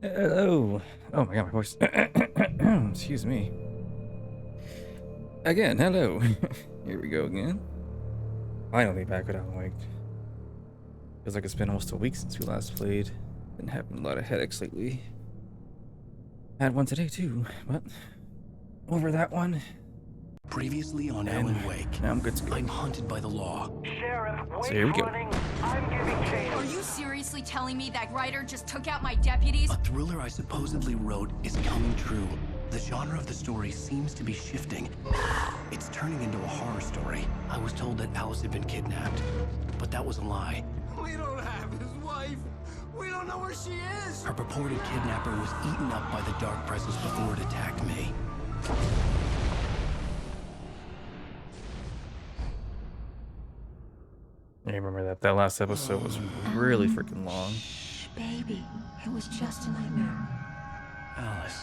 Hello. Oh my god, my voice. Excuse me. Again, hello. Here we go again. Finally back with Alan Wake. Feels like it's been almost a week since we last played. Been having a lot of headaches lately. Had one today too, but over that one. Previously on And Alan Wake, now I'm good to go. I'm hunted by the law. Sheriff, So here we go. running. I'm giving chase. Are you seriously telling me that writer just took out my deputies? A thriller I supposedly wrote is coming true. The genre of the story seems to be shifting. It's turning into a horror story. I was told that Alice had been kidnapped, but that was a lie. We don't have his wife. We don't know where she is. Her purported kidnapper was eaten up by the dark presence before it attacked me. I remember that last episode was really freaking long. Shh, baby. It was just a nightmare. Alice.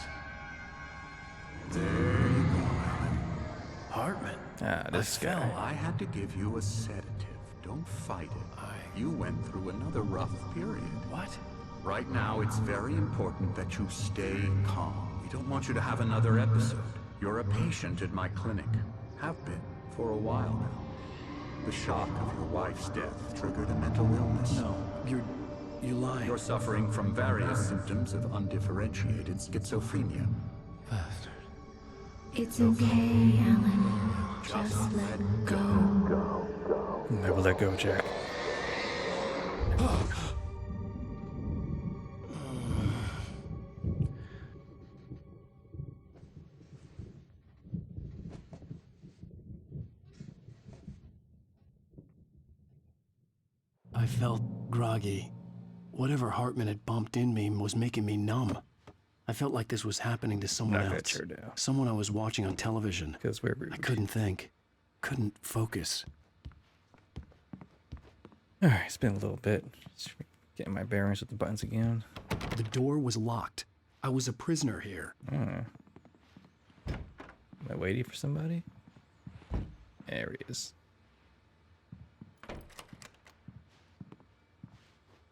There you go, Alan. Hartman. Ah, this I fell. guy. I had to give you a sedative. Don't fight it. You went through another rough period. What? Right now, it's very important that you stay calm. We don't want you to have another episode. You're a patient at my clinic. Have been for a while now. The shock of your wife's death triggered a mental illness. No, you lying. You're suffering from various symptoms of undifferentiated schizophrenia. Bastard. It's okay, Alan. Just let go. Never let go, Jack. I felt groggy. Whatever Hartman had bumped in me was making me numb. I felt like this was happening to someone Knock that else. chair down. Someone I was watching on television. Because we're rude. I couldn't think. Couldn't focus. Alright, it's been a little bit. Just getting my bearings with the buttons again. The door was locked. I was a prisoner here. Am I waiting for somebody? There he is.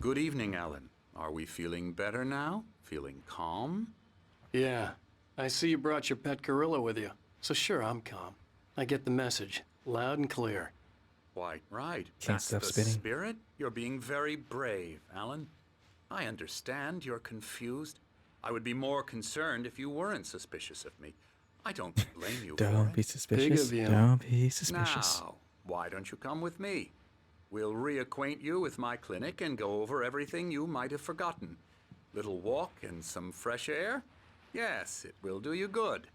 Good evening, Alan. Are we feeling better now? Feeling calm? Yeah. I see you brought your pet gorilla with you. So sure, I'm calm. I get the message. Loud and clear. Quite right. Can't That's stop the spinning. spirit. You're being very brave, Alan. I understand you're confused. I would be more concerned if you weren't suspicious of me. I don't blame you for Don't it. be suspicious. of you. Don't be suspicious. Now, why don't you come with me? We'll reacquaint you with my clinic and go over everything you might have forgotten. Little walk and some fresh air? Yes, it will do you good.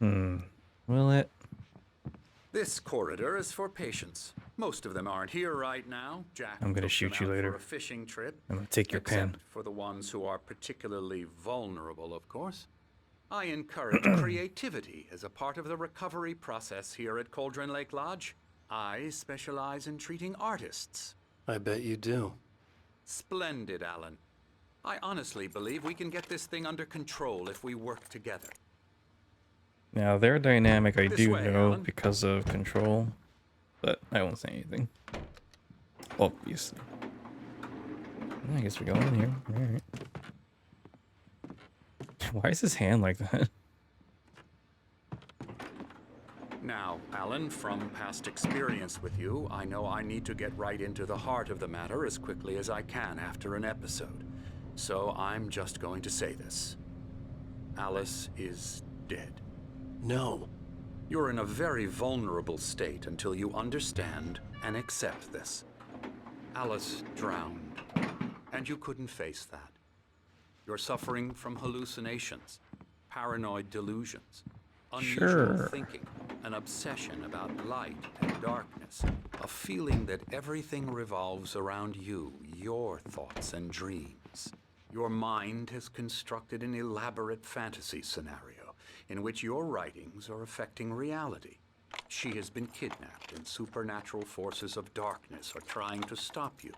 Will it? This corridor is for patients. Most of them aren't here right now. Jack I'm gonna took shoot them you out later. for a fishing trip. I'm gonna take your Except pen. for the ones who are particularly vulnerable, of course. I encourage creativity as a part of the recovery process here at Cauldron Lake Lodge. I specialize in treating artists. I bet you do. Splendid, Alan. I honestly believe we can get this thing under control if we work together. Now, their dynamic I This do way, know Alan. because of control, but I won't say anything. Obviously. I guess we're going in here. Alright. Why is his hand like that? Now, Alan, from past experience with you, I know I need to get right into the heart of the matter as quickly as I can after an episode. So I'm just going to say this. Alice is dead. No. You're in a very vulnerable state until you understand and accept this. Alice drowned, and you couldn't face that. You're suffering from hallucinations, paranoid delusions, unusual Sure. thinking, an obsession about light and darkness, a feeling that everything revolves around you, your thoughts and dreams. Your mind has constructed an elaborate fantasy scenario in which your writings are affecting reality. She has been kidnapped, and supernatural forces of darkness are trying to stop you.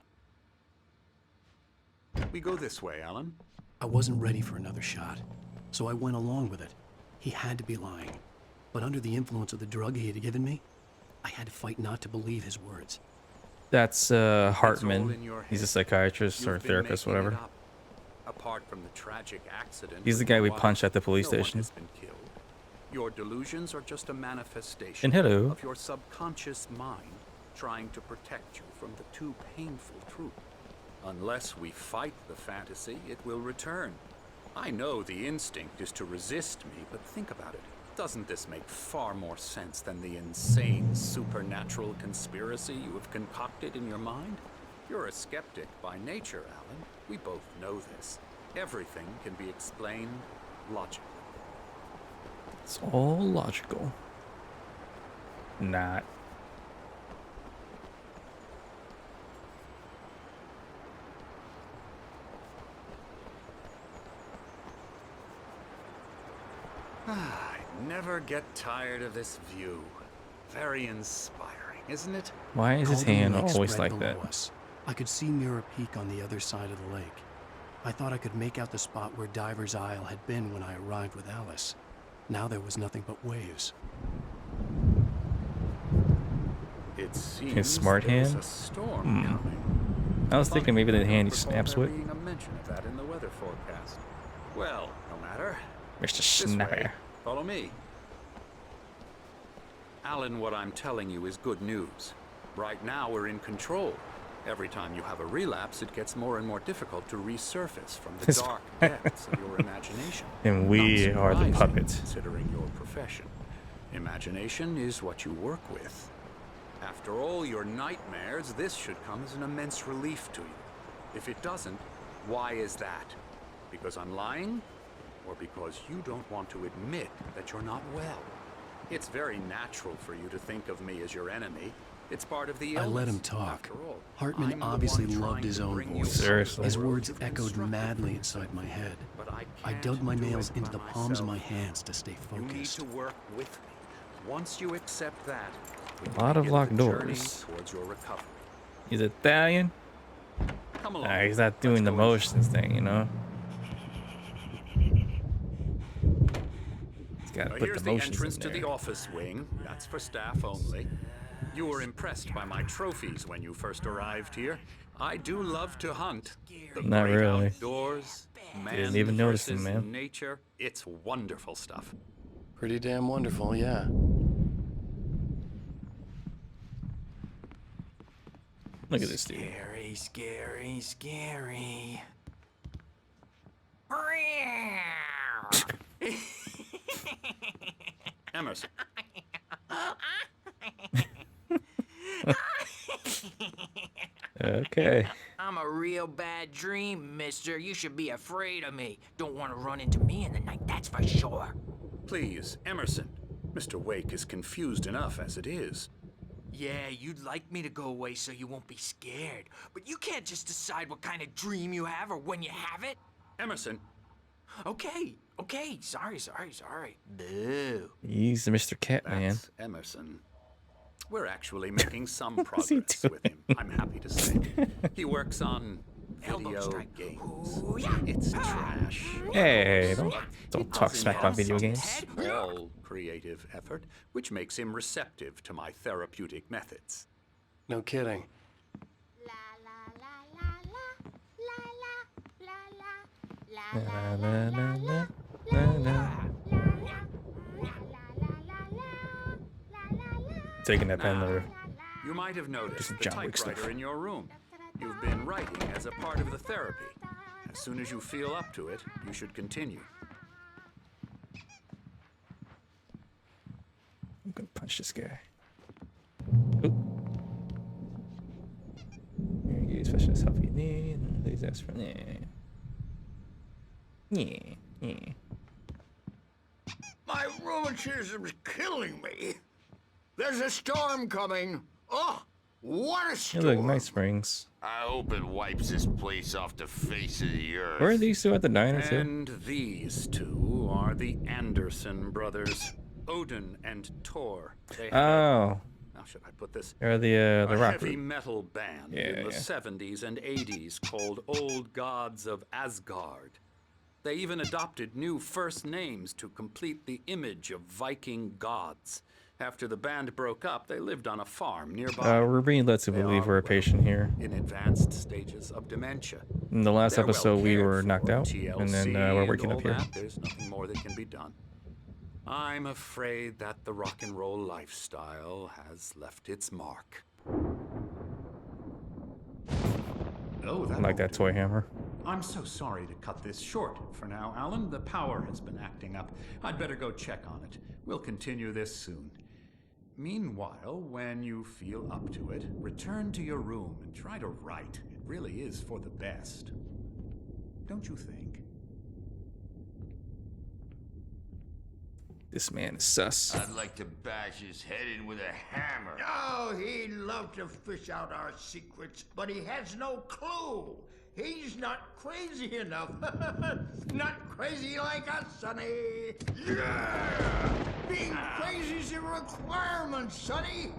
We go this way, Alan. I wasn't ready for another shot, so I went along with it. He had to be lying. But under the influence of the drug he had given me, I had to fight not to believe his words. That's all in Hartman. your He's a head. psychiatrist or a You've been therapist, making it whatever. up. Apart from the tragic accident, He's the with guy your we wife, punched at the police no one station. has been killed. Your delusions are just a manifestation And hello. of your subconscious mind trying to protect you from the too painful truth. Unless we fight the fantasy, it will return. I know the instinct is to resist me, but think about it. Doesn't this make far more sense than the insane supernatural conspiracy you have concocted in your mind? You're a skeptic by nature, Alan. We both know this. Everything can be explained logically. It's all logical. Not. I never get tired of this view. Very inspiring, isn't it? Why is his Calden hand Lake always spread like below that? us. I could see Mirror Peak on the other side of the lake. I thought I could make out the spot where Diver's Isle had been when I arrived with Alice. Now there was nothing but waves. It seems smart there's hand? a storm coming. I was thinking maybe the hand he Recall snaps there with. being a mention of that in the weather forecast. Well, no matter. Mr. This way. Snapper. Follow me. Alan, what I'm telling you is good news. Right now, we're in control. Every time you have a relapse, it gets more and more difficult to resurface from the This- dark depths of your imagination. And we Not are the surprising, puppets. Considering your profession. Imagination is what you work with. After all your nightmares, this should come as an immense relief to you. If it doesn't, why is that? Because I'm lying? Or because you don't want to admit that you're not well? It's very natural for you to think of me as your enemy. It's part of the illness. I let him talk. After all, Hartman I'm the obviously one loved trying his to own bring you voice. Seriously. His out of the words world echoed constructed madly for inside my head. But I I can't dug my do nails it into by the palms of my myself. hands to stay You need focused. to work with me. Once you accept that, we A can lot of begin locked the journey doors. towards your recovery. He's Italian? Come along. Nah, he's not doing the Let's go motions thing, you know? He's gotta put Here's the the motions entrance in to the there. office wing. That's for staff only. You were impressed by my trophies when you first arrived here. I do love to hunt. The Not great really. outdoors, man even notice him, versus man. nature. It's wonderful stuff. Pretty damn wonderful, yeah. Look at this dude. Scary, scary, scary. Emerson, Okay. I'm a real bad dream, mister. You should be afraid of me. Don't want to run into me in the night, that's for sure. please, Emerson. Mr. Wake is confused enough as it is. Yeah, you'd like me to go away so you won't be scared. But you can't just decide what kind of dream you have or when you have it. Emerson, Okay, okay. Sorry. Boo. He's Mr. Catman. that's Emerson. We're actually making some What's he progress with him, I'm happy to say. He works on Elbow video strike. games. Ooh, yeah. It's trash. Hey, don't It talk doesn't smack have about video some games. Small creative effort, which makes him receptive to my therapeutic methods. No kidding. La, la, la, la, la, la. Taking that pen there. You might have noticed Just the John Wick stuff. typewriter in your room. You've been writing as a part of the therapy. As soon as you feel up to it, you should continue. I'm gonna punch this guy. Oop. Here you go, special help you need. Please ask for yeah. My rheumatism's killing me. There's a storm coming. Oh, what a Hey, storm. look, nice springs. I hope it wipes this place off the face of the earth. Where are these two at the diner too? And these two are the Anderson brothers, Odin and Tor. They have Oh, how should I put this? they're the A rock heavy group. metal band Yeah, in the yeah. 70s and 80s called Old Gods of Asgard. They even adopted new first names to complete the image of Viking gods. After the band broke up, they lived on a farm nearby. We're being led to They believe are we're a patient here. in advanced stages of dementia. In the last They're well episode, we cared were knocked for, out, and then we're TLC waking and up all here. that. There's nothing more that can be done. I'm afraid that the rock and roll lifestyle has left its mark. Oh, I like that toy hammer. I'm so sorry to cut this short for now, Alan. The power has been acting up. I'd better go check on it. We'll continue this soon. Meanwhile, when you feel up to it, return to your room and try to write. It really is for the best. Don't you think? This man is sus. I'd like to bash his head in with a hammer. Oh, he'd love to fish out our secrets, but he has no clue. He's not crazy enough. Not crazy like us, Sonny. Yeah! Being crazy's a requirement, Sonny.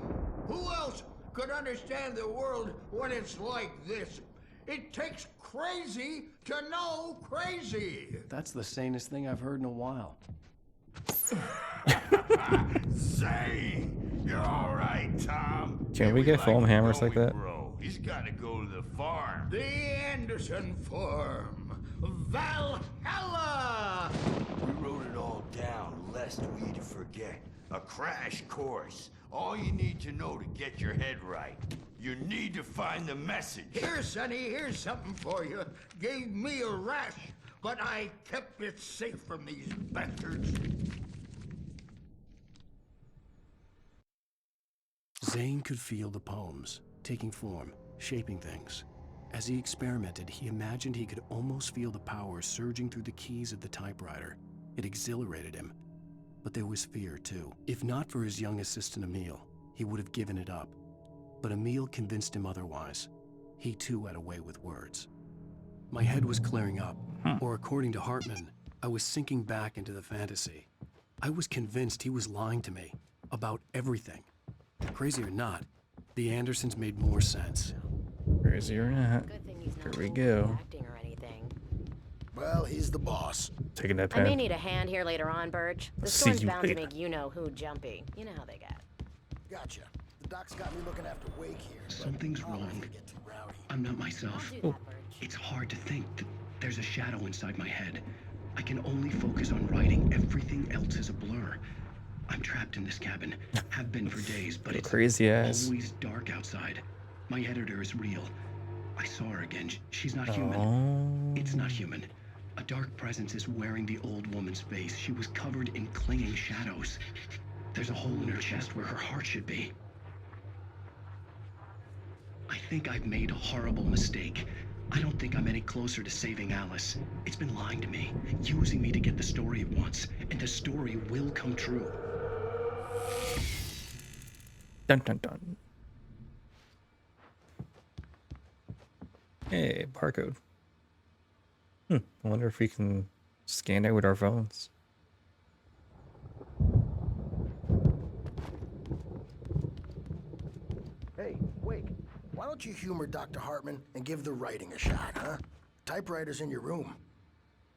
Who else could understand the world when it's like this? It takes crazy to know crazy. That's the sanest thing I've heard in a while. Say, you're all right, Tom. Can we get foam hammers like that? Bro, he's got to go to the farm. The Anderson farm, Valhalla. We wrote it all down, lest we forget. A crash course. All you need to know to get your head right. You need to find the message. Here, Sonny, here's something for you. Gave me a rash, but I kept it safe from these bastards. Zane could feel the poems, taking form, shaping things. As he experimented, he imagined he could almost feel the power surging through the keys of the typewriter. It exhilarated him. But there was fear, too. If not for his young assistant Emil, he would have given it up. But Emil convinced him otherwise. He, too, had a way with words. My head was clearing up, or according to Hartman, I was sinking back into the fantasy. I was convinced he was lying to me about everything. Crazy or not, the Andersons made more sense. Crazy or not. Here we go. Acting or anything. Well, he's the boss. Taking that I may pen. need a hand here later on, Birch. The See store's you bound to later. make you-know-who jumpy. You know how they get. Gotcha. The doc's got me looking after Wake here. but Something's I'll wrong. get too rowdy. I'm not myself. Don't do that, Birch. It's hard to think that there's a shadow inside my head. I can only focus on writing. Everything else is a blur. I'm trapped in this cabin. Have been for days, but it's Crazy ass. always dark outside. My editor is real. I saw her again. She's not human. Oh. It's not human. A dark presence is wearing the old woman's face. She was covered in clinging shadows. There's a hole in her chest where her heart should be. I think I've made a horrible mistake. I don't think I'm any closer to saving Alice. It's been lying to me, using me to get the story it wants, and the story will come true. Dun dun dun. Hey, barcode. I wonder if we can scan it with our phones. Hey, Wake, why don't you humor Dr. Hartman and give the writing a shot, huh? Typewriter's in your room.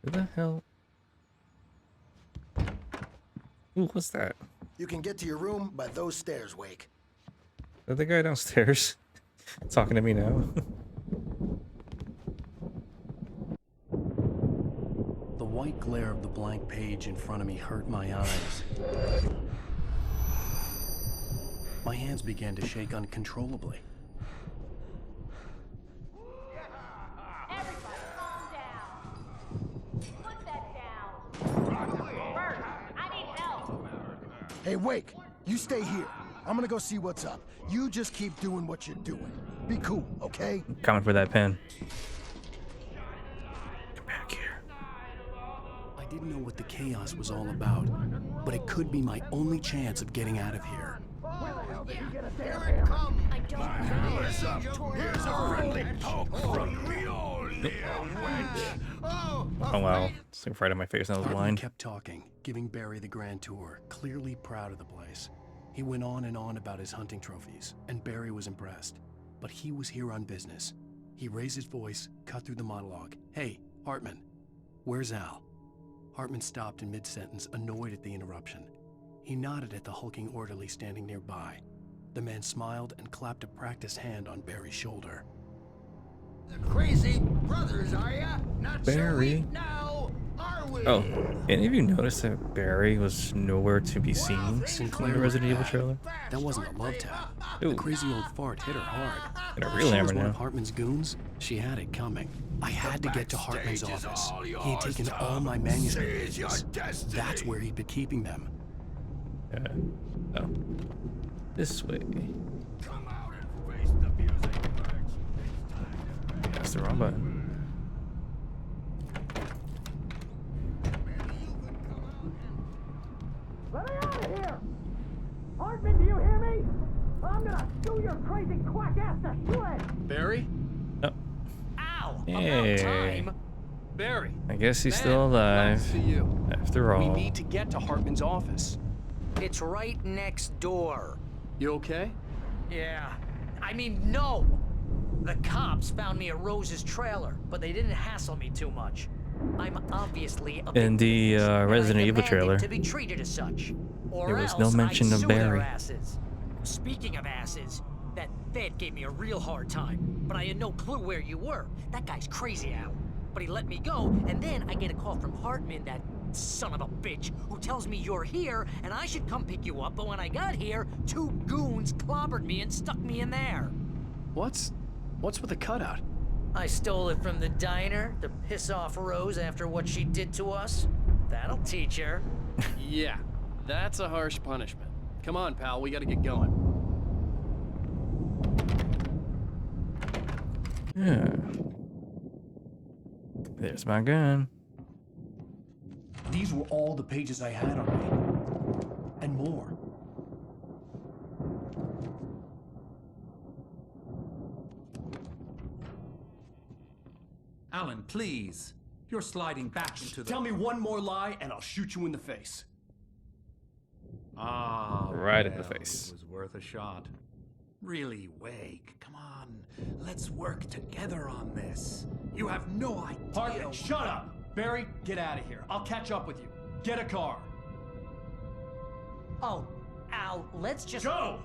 Who the hell? Ooh, what's that? You can get to your room by those stairs, Wake. Is that the guy downstairs talking to me now? The white glare of the blank page in front of me hurt my eyes. My hands began to shake uncontrollably. Everybody, calm down. Put that down. Bert, I need help. Hey, Wake, you stay here. I'm gonna go see what's up. You just keep doing what you're doing. Be cool, okay? Coming for that pen. Come back here. I didn't know what the chaos was all about, but it could be my only chance of getting out of here. Here it comes. I don't know. Here's a friendly poke from Mjolnir, wench. Oh, Oh wow. It's like right in my face and I was Hartman blind. kept talking, giving Barry the grand tour, clearly proud of the place. He went on and on about his hunting trophies, and Barry was impressed. But he was here on business. He raised his voice, cut through the monologue. Hey, Hartman, where's Al? Hartman stopped in mid-sentence, annoyed at the interruption. He nodded at the hulking orderly standing nearby. The man smiled and clapped a practiced hand on Barry's shoulder. The crazy brothers, are ya? Not Barry. so weak now, are we? Oh, any of you notice that Barry was nowhere to be seen in the Resident Evil trailer? That wasn't a love tap. Ooh. The crazy old fart hit her hard. And a If real she hammer was one now. of Hartman's goons, she had it coming. I had to get to Hartman's office. He had taken all my manuscript pages. That's where he'd been keeping them. Oh. This way. Come out and face the music, Birch. That's the wrong button. Let me out of here! Hartman, do you hear me? I'm gonna sue your crazy quack ass to shred! Barry? Oh. Ow! Hey. About time. Barry. I guess he's Man, still alive. nice to you. After all. We need to get to Hartman's office. It's right next door. You okay? Yeah. I mean, no! The cops found me at Rose's trailer, but they didn't hassle me too much. I'm obviously a In the victim, and I Resident Evil demanded trailer, to be treated as such. Or there was else no mention I'd of sue their Barry. asses. Speaking of asses, that Fed gave me a real hard time, but I had no clue where you were. That guy's crazy, Al. But he let me go, and then I get a call from Hartman, that son of a bitch, who tells me you're here and I should come pick you up, but when I got here, 2 goons clobbered me and stuck me in there. What's with the cutout? I stole it from the diner to piss off Rose after what she did to us. That'll teach her. Yeah, that's a harsh punishment. Come on, pal, we gotta get going. Yeah. There's my gun. These were all the pages I had on me. And more. Alan, please. You're sliding back into the... Tell me one more lie and I'll shoot you in the face. Ah, Right in the well, face. It was worth a shot. Really, Wake, come on. Let's work together on this. You have no idea... Hartman, shut up! Barry, get out of here. I'll catch up with you. Get a car. Oh, Al, let's just... Go!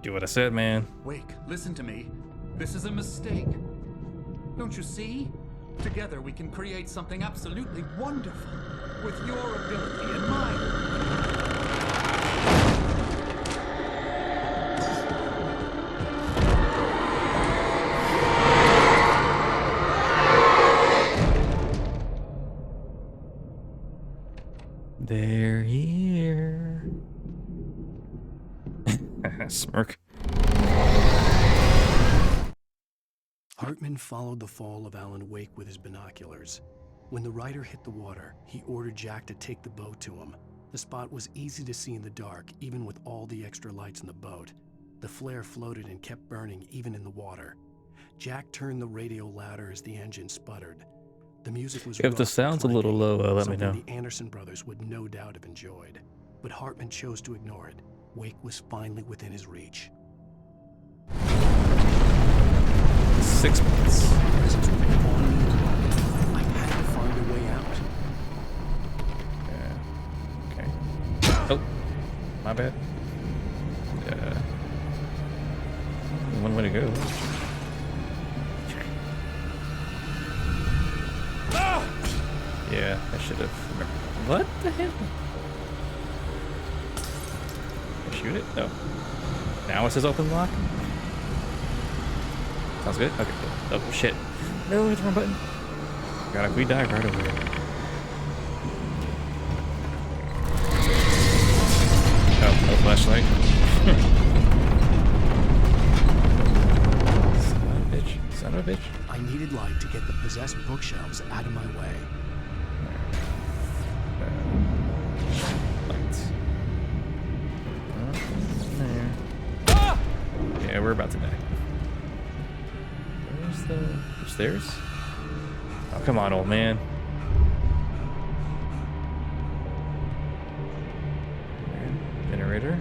Do what I said, man. Wake, listen to me. This is a mistake. Don't you see? Together we can create something absolutely wonderful. With your ability and mine. They're here. Smirk. Hartman followed the fall of Alan Wake with his binoculars. When the rider hit the water, he ordered Jack to take the boat to him. The spot was easy to see in the dark, even with all the extra lights in the boat. The flare floated and kept burning even in the water. Jack turned the radio louder as the engine sputtered. The music was If the rough, sound's a little low, let me something know. the Anderson brothers would no doubt have enjoyed. But Hartman chose to ignore it. Wake was finally within his reach. 6 months. Presence would be on me. I had to find a way out. Yeah. Okay. Oh, my bad. One way to go. Yeah, I should have remembered. What the hell? Can I shoot it? No. Now it says open lock? Sounds good? Okay, cool. Oh, shit. No, it's the wrong button. God, if we die right away. Oh, no flashlight. Son of a bitch. Son of a bitch. I needed light to get the possessed bookshelves out of my way. Lights. There. Yeah, we're about to die. Where's the upstairs? Oh, come on, old man. Generator.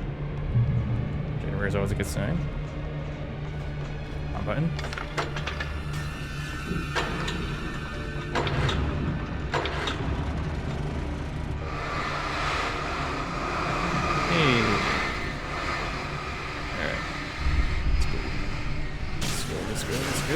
Generator's always a good sign. On button. Go.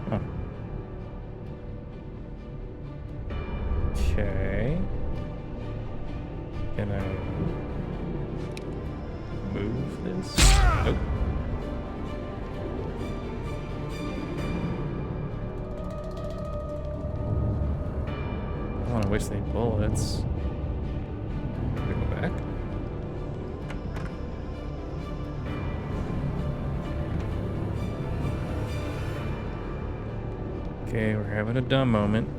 Oh. Okay. Can I move this? Nope. I don't want to waste any bullets. Can I go back? Okay, we're having a dumb moment.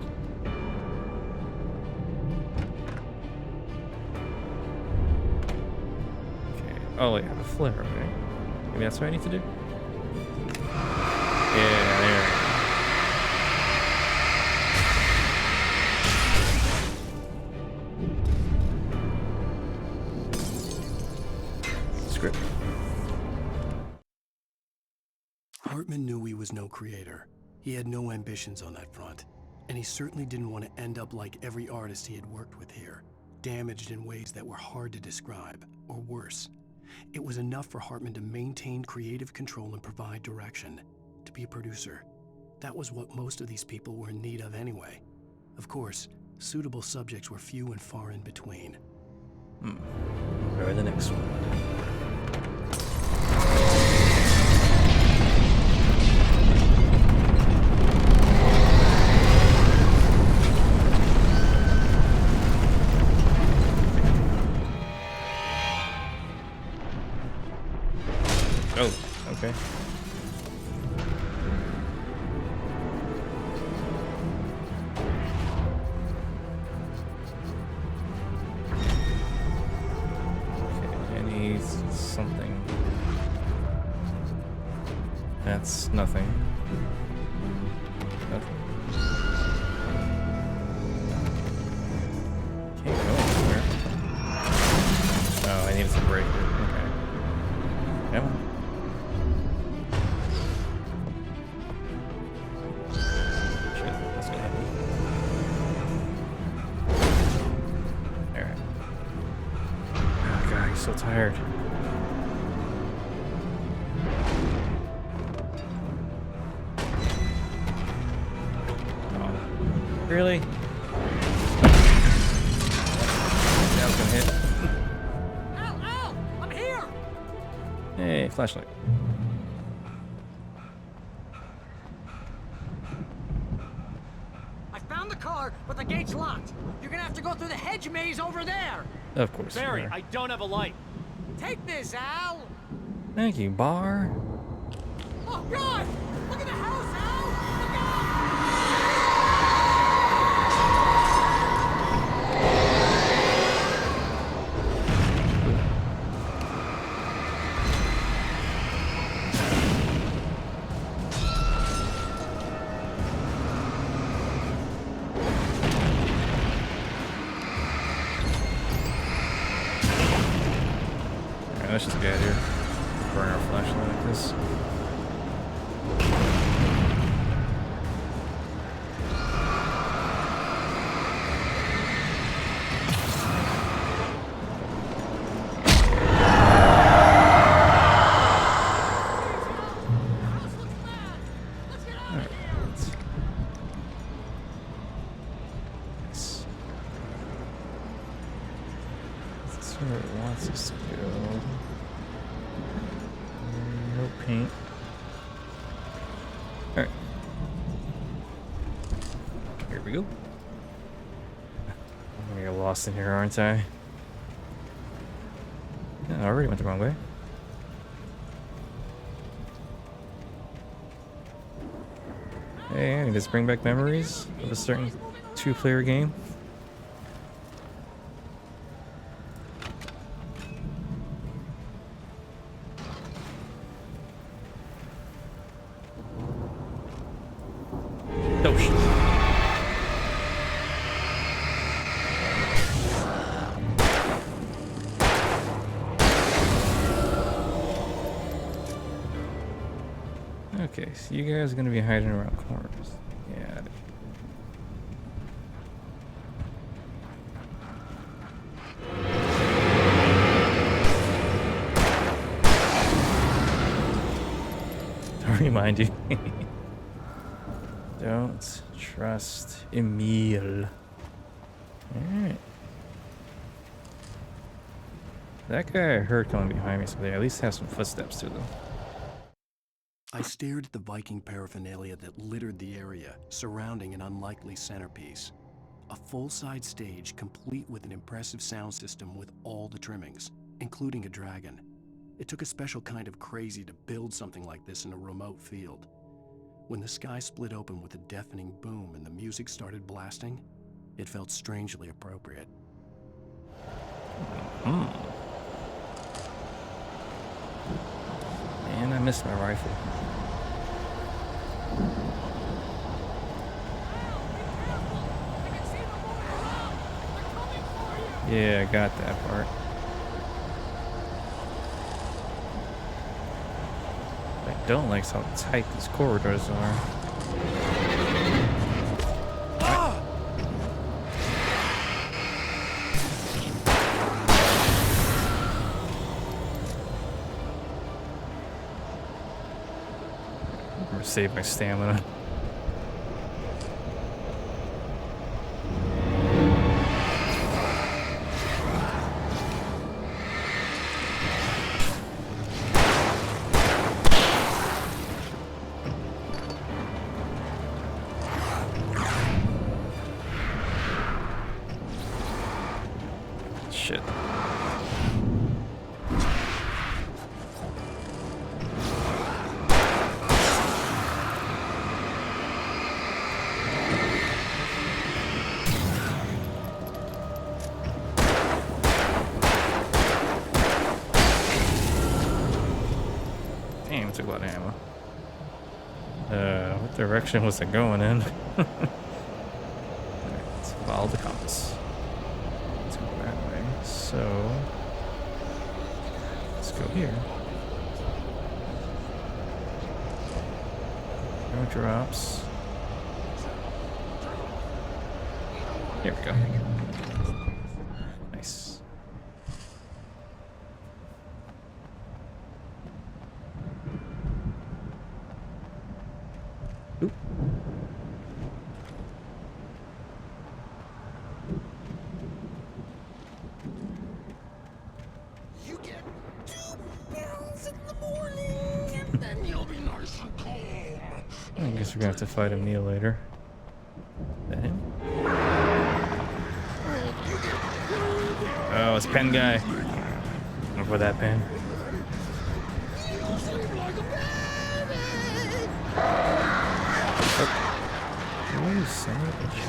Oh, wait, I have a flare, okay. Maybe that's what I need to do? Yeah, there we go. Script. Hartman knew he was no creator. He had no ambitions on that front. And he certainly didn't want to end up like every artist he had worked with here, damaged in ways that were hard to describe, or worse. It was enough for Hartman to maintain creative control and provide direction, to be a producer. That was what most of these people were in need of anyway. Of course, suitable subjects were few and far in between. Or the next one. Oh, okay. Okay, I need something. That's nothing. Nothing. Can't go anywhere. Oh, I needed to break it. Okay. Come on. So tired. Oh, really? That was gonna hit. Ow! I'm here! Hey, flashlight. I found the car, but the gate's locked. You're gonna have to go through the hedge maze over there. Of course. Barry, you are. I don't have a light. Take this, Al. Thank you, Bar. Oh, God! Look at the house, Al! Look out! Alright, let's just get out of here. Burn our flashlight like this. Where it wants us to go. No paint. Alright. Here we go. I'm gonna get lost in here, aren't I? Yeah, I already went the wrong way. Hey, I need to bring back memories of a certain two-player game. Oh shit. Okay, so you guys are gonna be hiding around corners. Yeah. I'll remind you. Don't trust Emil. Alright. That guy I heard coming behind me, so they at least have some footsteps to them. I stared at the Viking paraphernalia that littered the area, surrounding an unlikely centerpiece. A full-size stage complete with an impressive sound system with all the trimmings, including a dragon. It took a special kind of crazy to build something like this in a remote field. When the sky split open with a deafening boom and the music started blasting, it felt strangely appropriate. And I missed my rifle. Yeah, I got that part. What I don't like is how tight these corridors are. I'm gonna save my stamina. Shit. Damn, it took a lot of ammo. What direction was it going in? Alright, let's follow the compass. Let's go that way. So, let's go here. No drops. Here we go. Nice. Oop. You get 2 pounds in the morning, and then you'll be nice and calm. I guess we're gonna have to fight Emil later. Is that him? Oh, it's Pen Guy. Look for that pen. Oh, son of a bitch.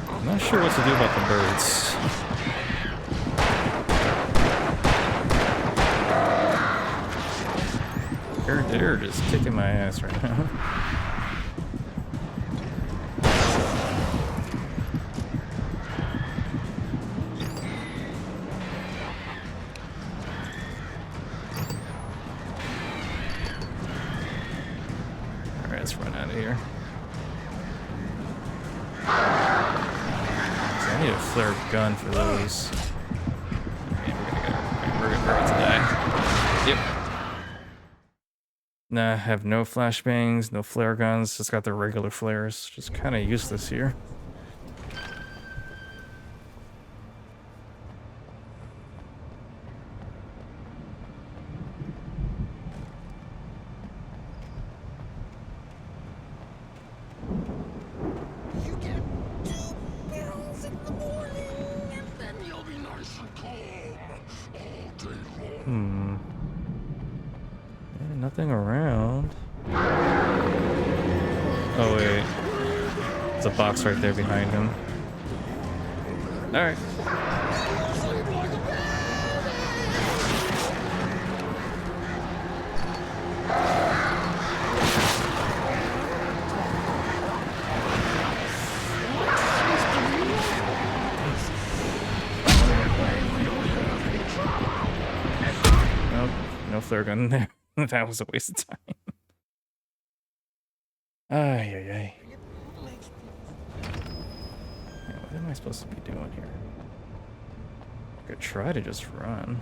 I'm not sure what to do about the birds. They're just kicking my ass right now. Alright, let's run out of here. I need a flare gun for those. Man, we're about to die. Yep. Nah, I have no flashbangs, no flare guns, just got the regular flares. Just kind of useless here. You get 2 pounds in the morning, and then you'll be nice and calm all day long. Nothing around. Oh wait. There's a box right there behind him. Alright. Nope, no flare gun in there. That was a waste of time. Ay, ay, ay. Yeah, what am I supposed to be doing here? I could try to just run.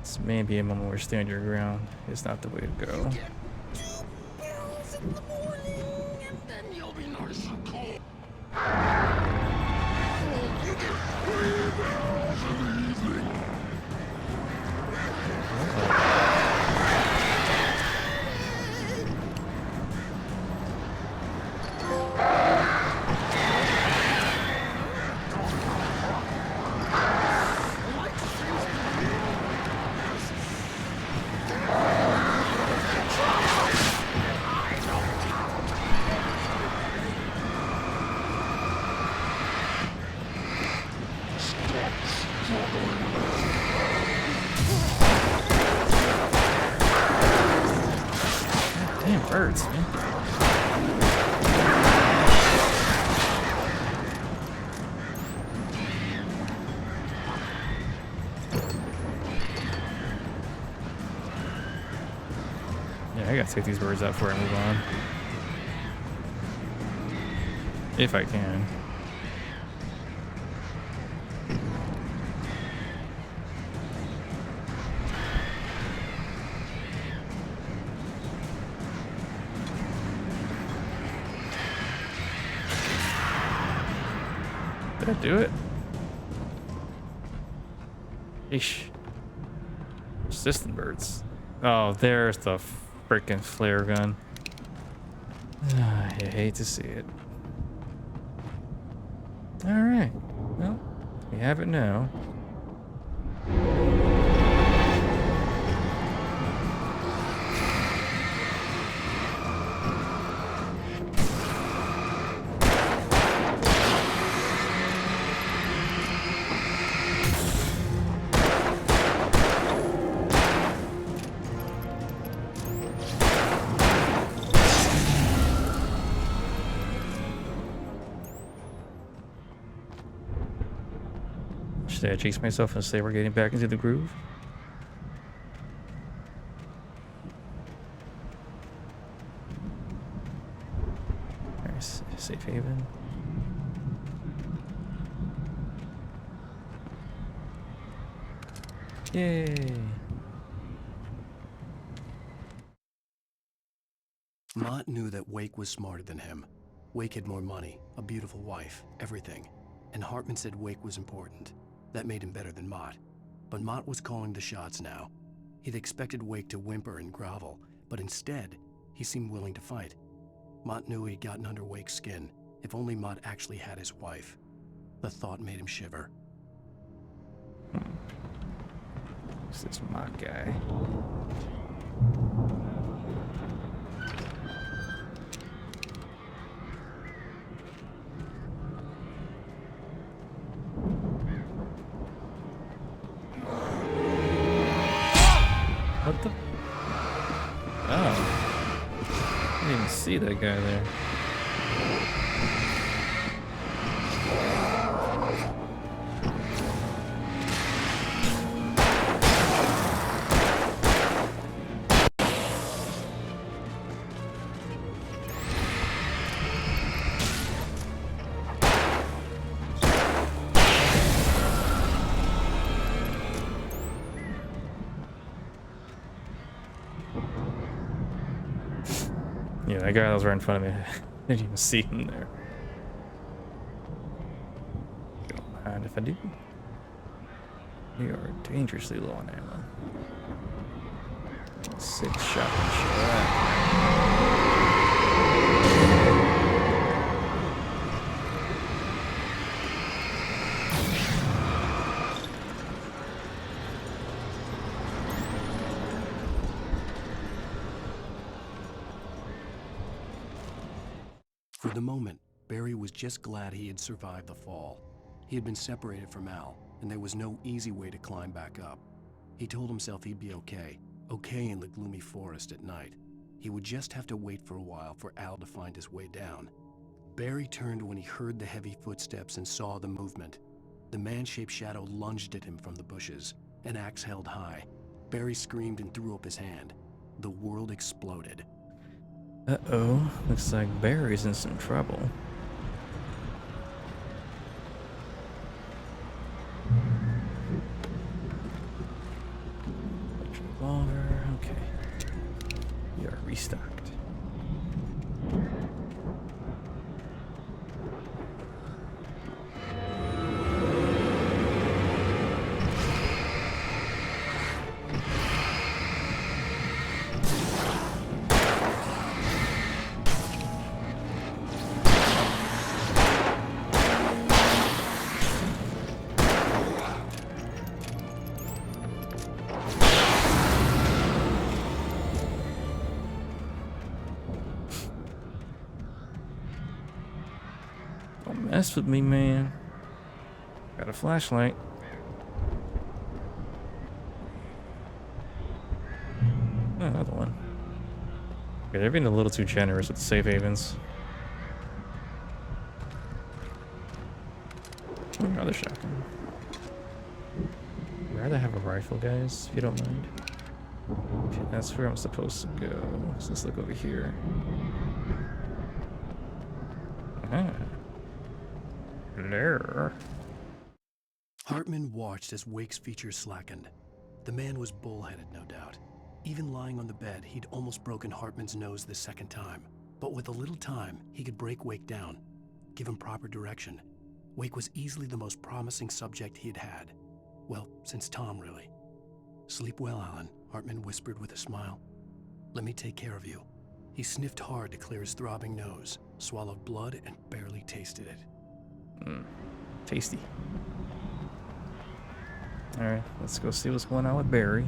This may be a moment where stand your ground is not the way to go. In the morning, and then you'll be nice and cold. You get 3 barrels in the evening. Damn birds, man. Yeah, I gotta take these birds out before I move on. If I can. Did I do it? Eesh. Persistent birds. Oh, there's the freaking flare gun. I hate to see it. Alright. Well, we have it now. Should I chase myself and say we're getting back into the groove? Alright, safe haven. Yay! Mott knew that Wake was smarter than him. Wake had more money, a beautiful wife, everything. And Hartman said Wake was important. That made him better than Mott. But Mott was calling the shots now. He'd expected Wake to whimper and grovel, but instead, he seemed willing to fight. Mott knew he'd gotten under Wake's skin. If only Mott actually had his wife. The thought made him shiver. Who's this Mott guy? What the? Oh. I didn't even see that guy there. Yeah, that guy that was right in front of me. I didn't even see him there. Don't mind if I do. We are dangerously low on ammo. 6 shotgun shot. For the moment, Barry was just glad he had survived the fall. He had been separated from Al, and there was no easy way to climb back up. He told himself he'd be okay in the gloomy forest at night. He would just have to wait for a while for Al to find his way down. Barry turned when he heard the heavy footsteps and saw the movement. The man-shaped shadow lunged at him from the bushes, an axe held high. Barry screamed and threw up his hand. The world exploded. Uh-oh, looks like Barry's in some trouble. Revolver, okay. We are restocked. Don't mess with me, man. Got a flashlight. Oh, another one. Okay, they're being a little too generous with the safe havens. Another shotgun. I'd rather have a rifle, guys, if you don't mind. Okay, that's where I'm supposed to go. So let's look over here. Ah. There. Hartman watched as Wake's features slackened. The man was bullheaded, no doubt. Even lying on the bed, he'd almost broken Hartman's nose the second time. But with a little time, he could break Wake down, give him proper direction. Wake was easily the most promising subject he'd had. Well, since Tom, really. Sleep well, Alan, Hartman whispered with a smile. Let me take care of you. He sniffed hard to clear his throbbing nose, swallowed blood, and barely tasted it. Tasty. Alright, let's go see what's going on with Barry.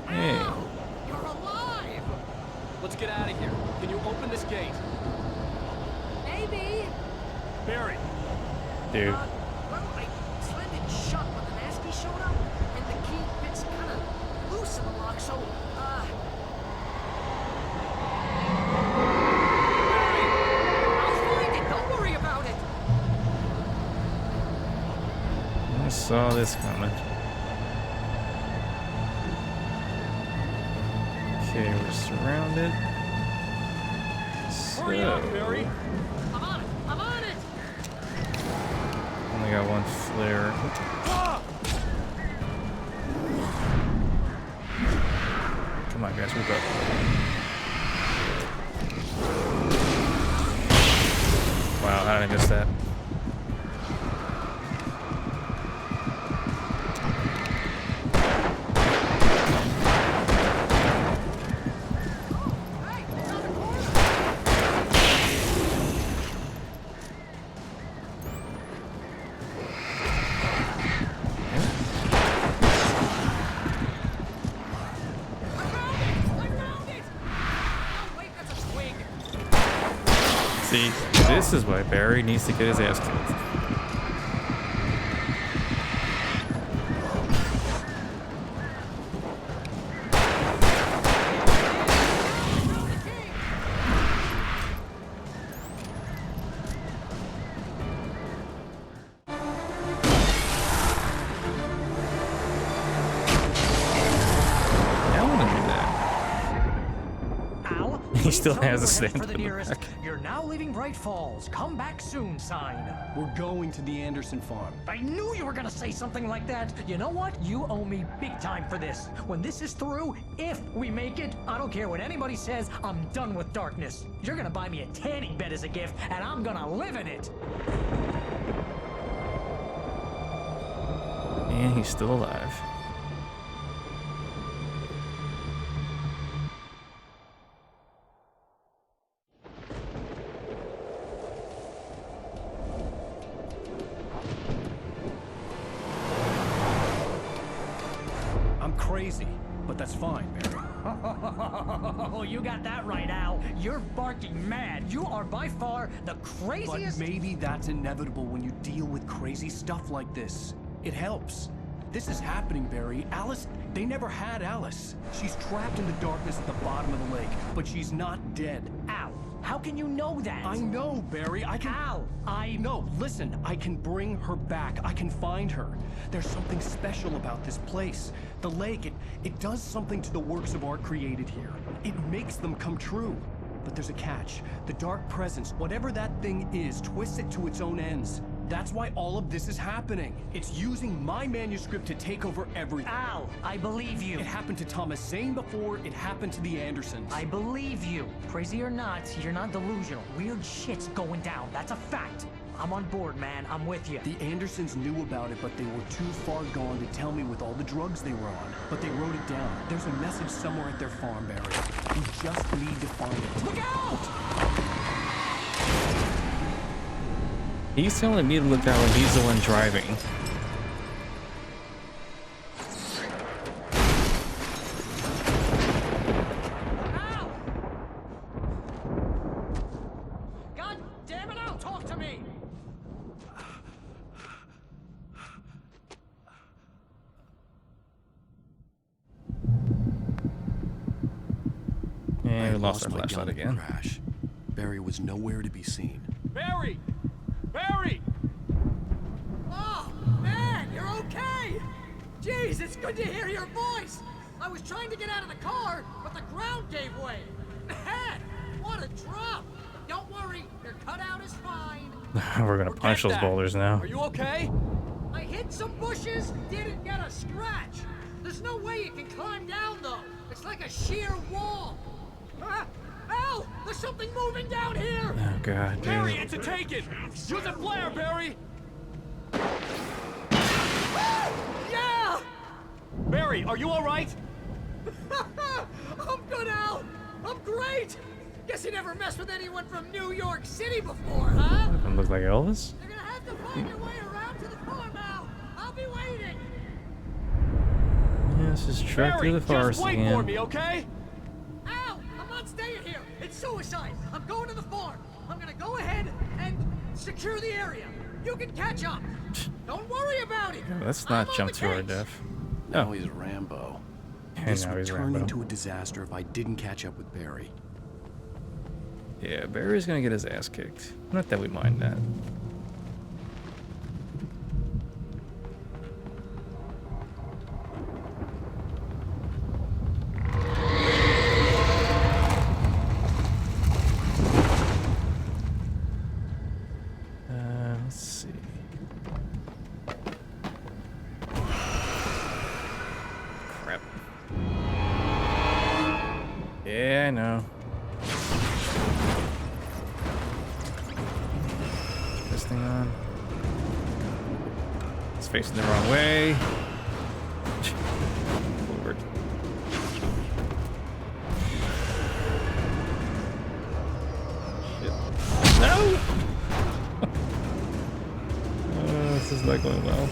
Hey. You're alive! Let's get out of here. Can you open this gate? Maybe. Barry! Dude. Well, I slammed it shut when the nasty showed up, and the key fits kind of loose in the lock, so, I'll find it. Don't worry about it. I saw this coming. Okay, we're surrounded. So, Hurry up, Barry! I'm on it. I'm on it. only got one flare. Come on, guys, move up. Wow, how did I miss that? See, this is why Barry needs to get his ass kicked. He still has a stand For the nearest, you're now leaving Bright Falls. Come back soon sign. We're going to the Anderson farm. I knew you were gonna say something like that. You know what? You owe me big time for this. When this is through, if we make it, I don't care what anybody says, I'm done with darkness. You're gonna buy me a tanning bed as a gift, and I'm gonna live in it. And he's still alive. crazy, but that's fine, Barry. Oh, you got that right, Al. You're barking mad. You are by far the craziest. But maybe that's inevitable when you deal with crazy stuff like this. It helps. This is happening, Barry. Alice, they never had Alice. She's trapped in the darkness at the bottom of the lake, but she's not dead. Al, how can you know that? I know, Barry. I can... Al, No, listen. I can bring her back. I can find her. There's something special about this place. The lake, it does something to the works of art created here. It makes them come true. But there's a catch. The dark presence, whatever that thing is, twists it to its own ends. That's why all of this is happening. It's using my manuscript to take over everything. Al, I believe you. It happened to Thomas Zane before, it happened to the Andersons. I believe you. Crazy or not, you're not delusional. Weird shit's going down. That's a fact. I'm on board, man. I'm with you. The Andersons knew about it, but they were too far gone to tell me with all the drugs they were on. But they wrote it down. There's a message somewhere at their farm, Barry. We just need to find it. Look out! He's telling me to look out when he's the one driving. Al! God damn it, Al, talk to me! And we I lost our my flashlight gun in the again. crash. Barry was nowhere to be seen. Barry! Barry! Oh, man, you're okay! Jeez, it's good to hear your voice! I was trying to get out of the car, but the ground gave way. Man, what a drop! Don't worry, your cutout is fine. We're gonna punch those boulders now. Are you okay? I hit some bushes, didn't get a scratch. There's no way you can climb down, though. It's like a sheer wall. Al, there's something moving down here! Oh god, dude. Barry, it's a take-it! Use a flare, Barry! Yeah! Barry, are you alright? I'm good, Al! I'm great! Guess you never messed with anyone from New York City before, huh? Doesn't look like Elvis. You're gonna have to find your way around to the farm, Al! I'll be waiting! Yeah, let's just trek through the forest just wait again. for me, okay? Al! I'm not staying here! It's suicide! I'm going to the farm! I'm gonna go ahead and secure the area! You can catch up! Don't worry about it! Yeah, let's not jump to our death. Now he's Rambo. And This now would he's turn Rambo. into a disaster if I didn't catch up with Barry. Yeah, Barry's gonna get his ass kicked. Not that we mind that. Let's see. Crap. Yeah, I know. This thing on. It's facing the wrong way. Lord. Shit. No! This is not going well.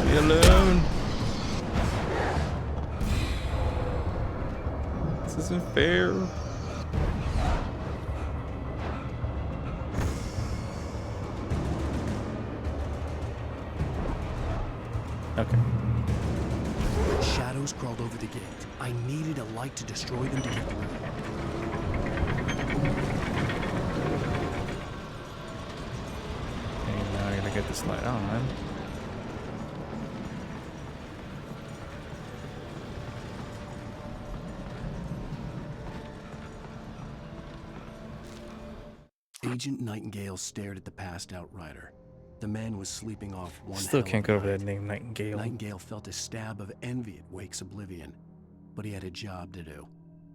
Leave me alone. This isn't fair. Okay. Shadows crawled over the gate. I needed a light to destroy them to get through. Okay, now I gotta get this light on. Agent Nightingale stared at the passed out rider. The man was sleeping off one Still hell can't of get a over that night. name, Nightingale. Nightingale felt a stab of envy at Wake's oblivion, but he had a job to do.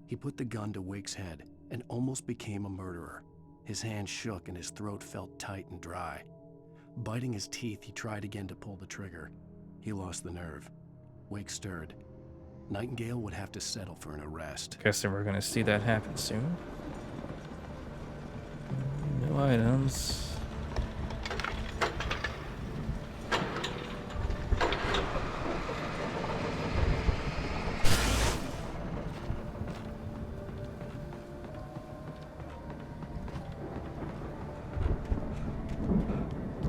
He put the gun to Wake's head and almost became a murderer. His hand shook and his throat felt tight and dry. Biting his teeth, he tried again to pull the trigger. He lost the nerve. Wake stirred. Nightingale would have to settle for an arrest. Guessing we're gonna see that happen soon. No No items.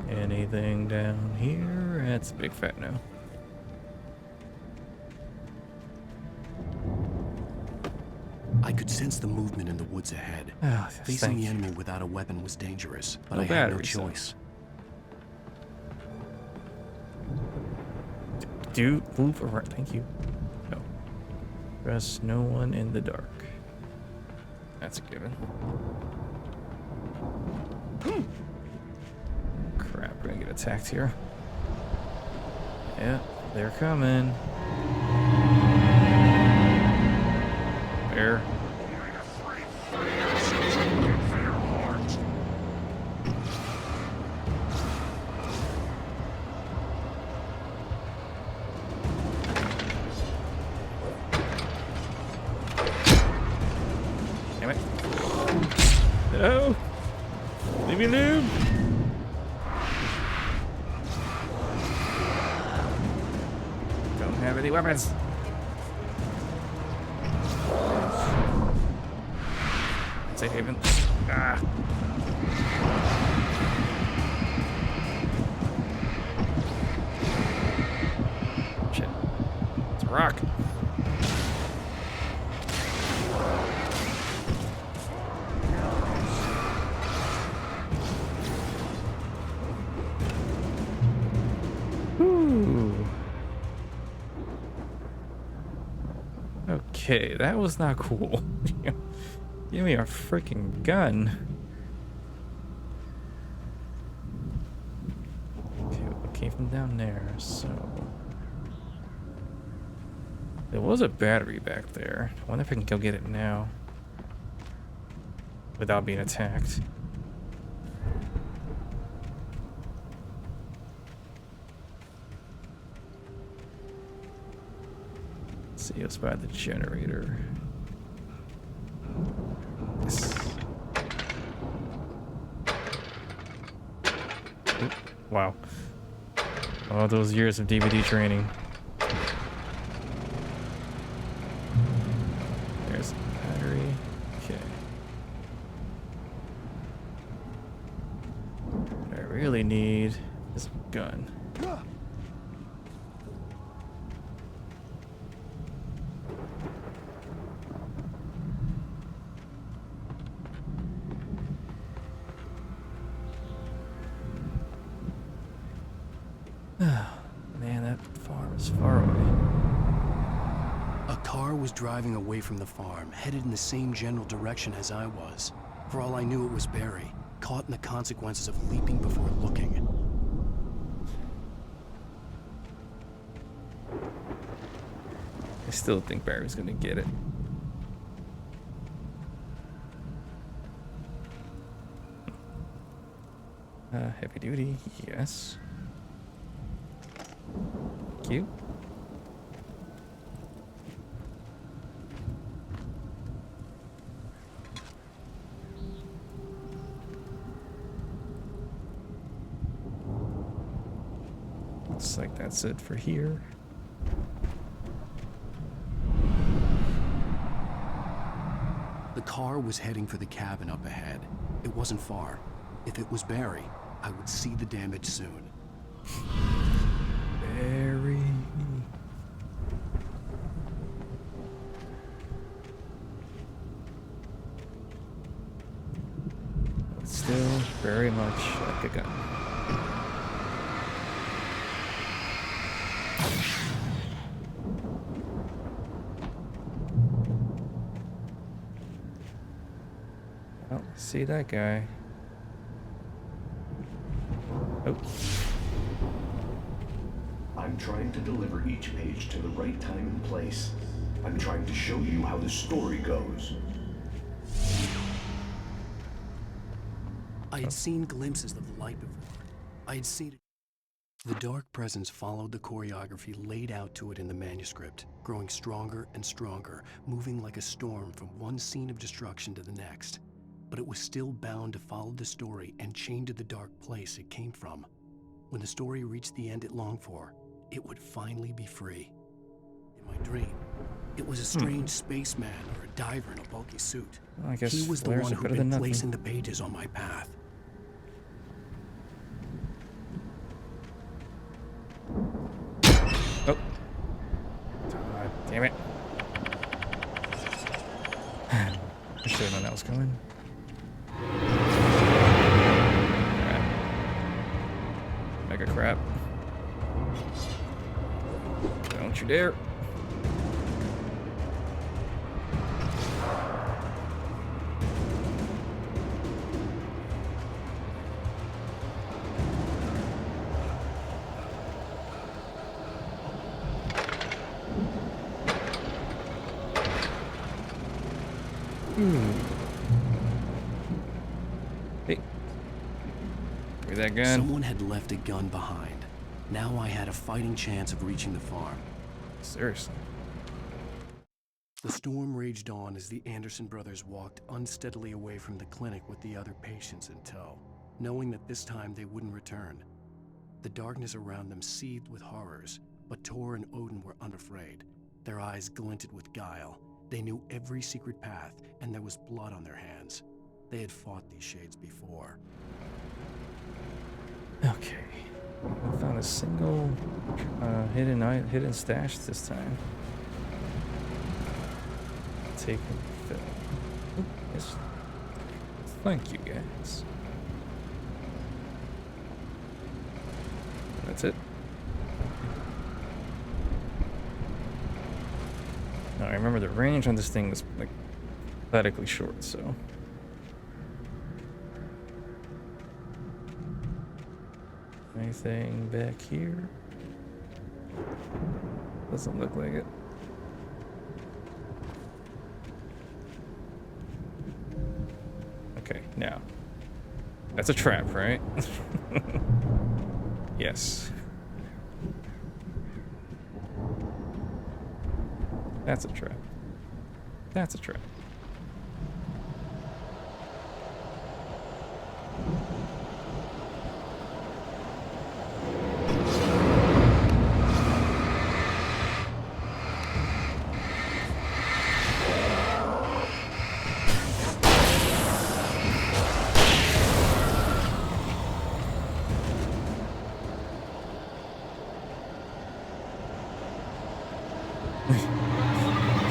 Anything down here? That's a big fat no. I could sense the movement in the woods ahead. Oh, Facing the enemy without a weapon was dangerous, but No I had no batteries, though. choice. Do move around. Thank you. No. Trust no one in the dark. That's a given. Crap, we're gonna get attacked here. Yeah, they're coming. Where? Damn it. No! Leave me alone! Don't have any weapons. Safe haven. Ah. Shit. It's a rock. Whew. Okay, that was not cool. Give me a freaking gun. Okay, what came from down there? So there was a battery back there. I wonder if I can go get it now without being attacked. Let's see, let's buy the generator. Yes. Oop, wow. All those years of DVD training. There's the battery. Okay. What I really need is a gun. Man, that farm is far away. A car was driving away from the farm, headed in the same general direction as I was. For all I knew, it was Barry, caught in the consequences of leaping before looking. I still think Barry's gonna get it. Heavy duty, yes. Thank you. Looks like that's it for here. The car was heading for the cabin up ahead. It wasn't far. If it was Barry, I would see the damage soon. Barry. But still very much like a gun. Oh, see that guy. Oh. I'm trying to deliver each page to the right time and place. I'm trying to show you how the story goes. I had seen glimpses of the light before. I had seen it. The dark presence followed the choreography laid out to it in the manuscript, growing stronger and stronger, moving like a storm from one scene of destruction to the next. but it was still bound to follow the story and chained to the dark place it came from. When the story reached the end it longed for, it would finally be free. In my dream, it was a strange spaceman or a diver in a bulky suit. Well, I guess he was the flares one are who'd better than been nothing. placing the pages on my path. Oh. God damn it. I should have known that was coming. Crap. Mega crap. Don't you dare. Hey. Give me that gun. Someone had left a gun behind. Now I had a fighting chance of reaching the farm. Seriously. The storm raged on as the Anderson brothers walked unsteadily away from the clinic with the other patients in tow, knowing that this time they wouldn't return. The darkness around them seethed with horrors, but Tor and Odin were unafraid. Their eyes glinted with guile. They knew every secret path, and there was blood on their hands. They had fought these shades before. Okay. I found a single hidden stash this time. Take and fill. Oop, yes. Thank you, guys. That's it. Now, I remember the range on this thing was like pathetically short, so. Anything back here? Doesn't look like it. Okay, now. That's a trap, right? Yes. That's a trap. That's a trap.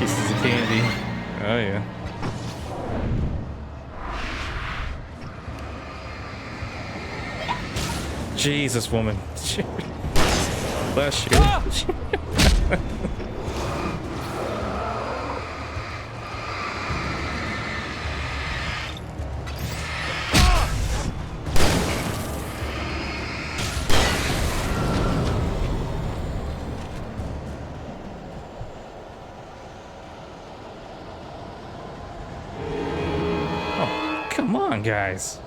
Pieces of candy. Oh yeah. Jesus, woman. Bless you. Oh, come on, guys.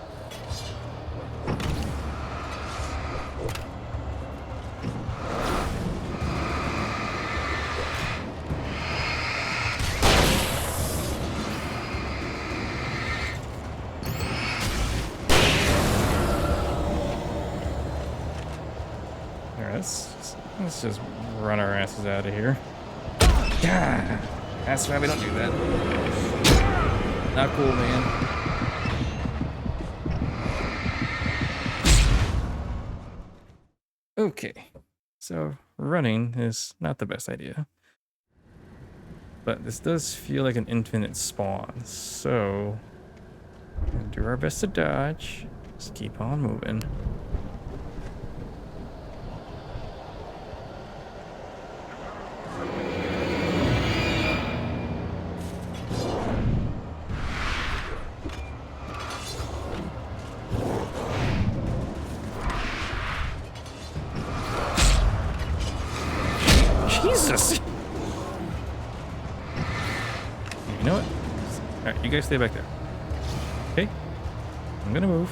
Let's just run our asses out of here. God, that's why we don't do that. Not cool, man. Okay, so running is not the best idea. But this does feel like an infinite spawn, so we'll do our best to dodge. Just keep on moving. Jesus! You know what? Alright, you guys stay back there. Okay? I'm gonna move.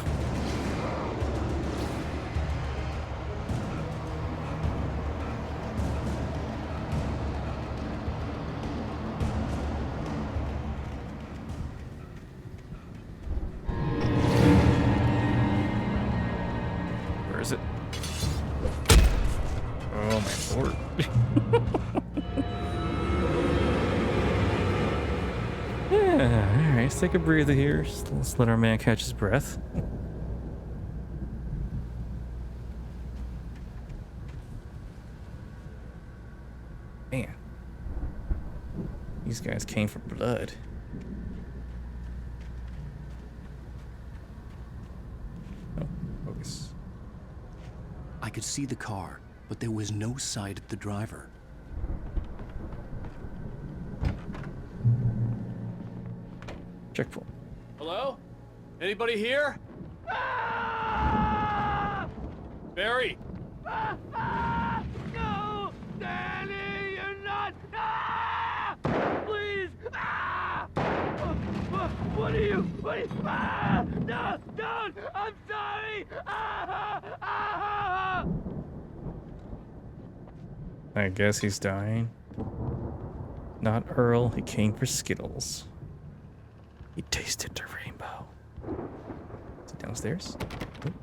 Oh my lord. Yeah, alright, let's take a breather here. Let's let our man catch his breath. Man. These guys came for blood. Oh, focus. I could see the car, but there was no sight of the driver. Checkpoint. Hello? Anybody here? Barry! No! Danny, you're not! Please! What are you? No! Don't! I'm sorry! I guess he's dying. Not Earl, he came for Skittles. He tasted the rainbow. Is it downstairs? Oop.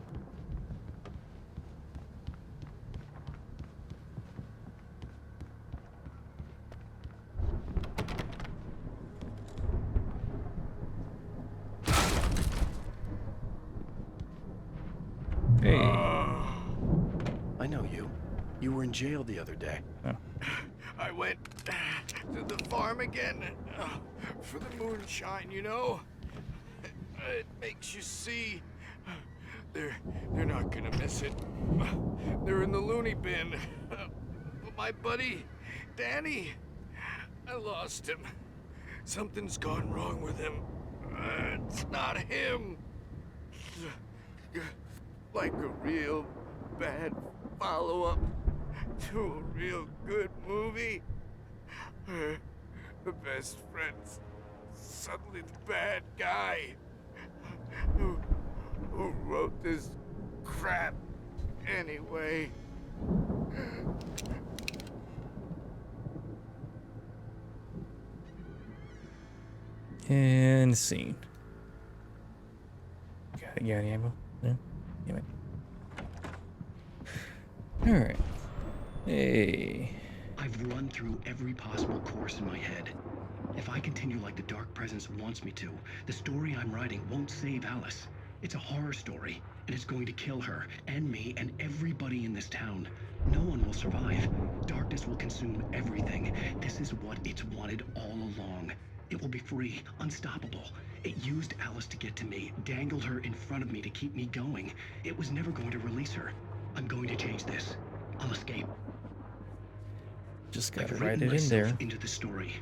Hey. I know you. You were in jail the other day. Oh. I went to the farm again for the moonshine, you know? It makes you see. They're not gonna miss it. They're in the loony bin. But my buddy, Danny, I lost him. Something's gone wrong with him. It's not him. Like a real bad follow-up to a real good movie. The best friend's suddenly the bad guy. Who wrote this crap anyway? And scene. Got any ammo? No? Damn it. Alright. Hey. I've run through every possible course in my head. If I continue like the Dark Presence wants me to, the story I'm writing won't save Alice. It's a horror story, and it's going to kill her, and me, and everybody in this town. No one will survive. Darkness will consume everything. This is what it's wanted all along. It will be free, unstoppable. It used Alice to get to me, dangled her in front of me to keep me going. It was never going to release her. I'm going to change this. I'll escape. Just gotta I've write written it in there. myself into the story.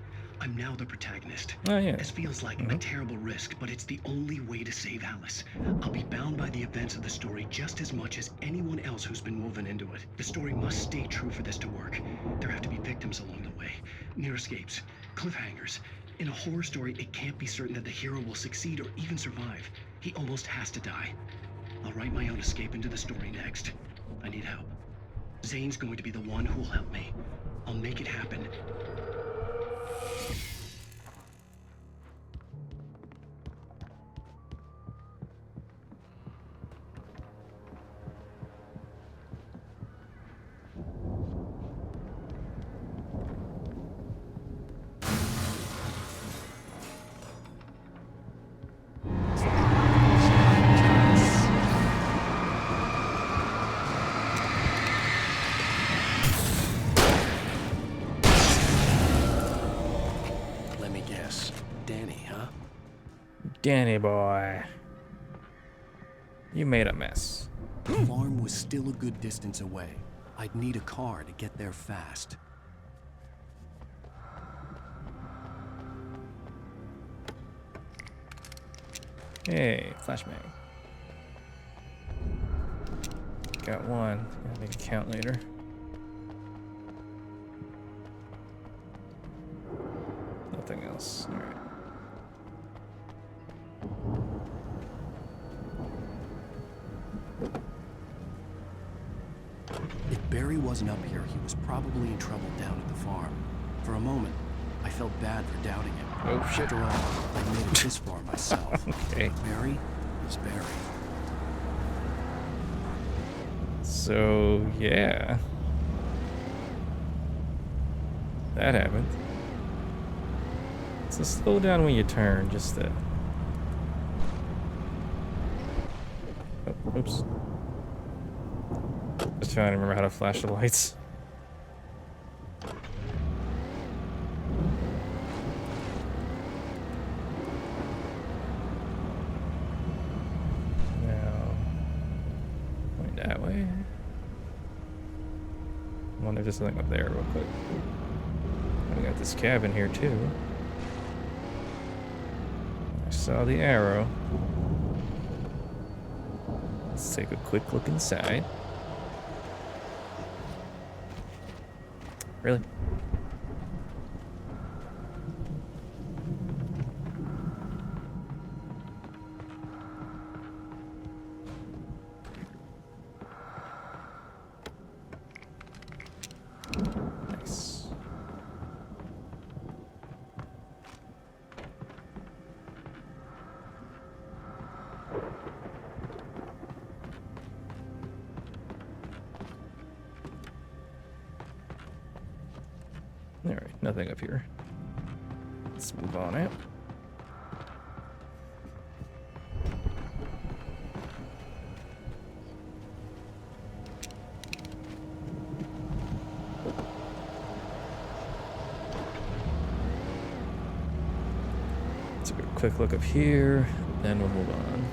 I'm now the protagonist. Oh, yeah. This feels like a terrible risk, but it's the only way to save Alice. I'll be bound by the events of the story just as much as anyone else who's been woven into it. The story must stay true for this to work. There have to be victims along the way, near escapes, cliffhangers. In a horror story, it can't be certain that the hero will succeed or even survive. He almost has to die. I'll write my own escape into the story next. I need help. Zane's going to be the one who'll help me. I'll make it happen. Danny boy. You made a mess. The farm was still a good distance away. I'd need a car to get there fast. Hey, flashbang. Got one. Gotta make a count later. Nothing else. All right. If Barry wasn't up here, he was probably in trouble down at the farm. For a moment, I felt bad for doubting him. Oh, shit. After all, I made it this far myself. Okay. Barry is Barry. So, yeah. That happened. So slow down when you turn, just oh, oops. Just trying to remember how to flash the lights. Now, going that way. I wonder if there's something up there real quick. We got this cabin here too. I saw the arrow. Let's take a quick look inside. Really? Nice. Alright, nothing up here. Let's move on out. Let's take a quick look up here, then we'll move on.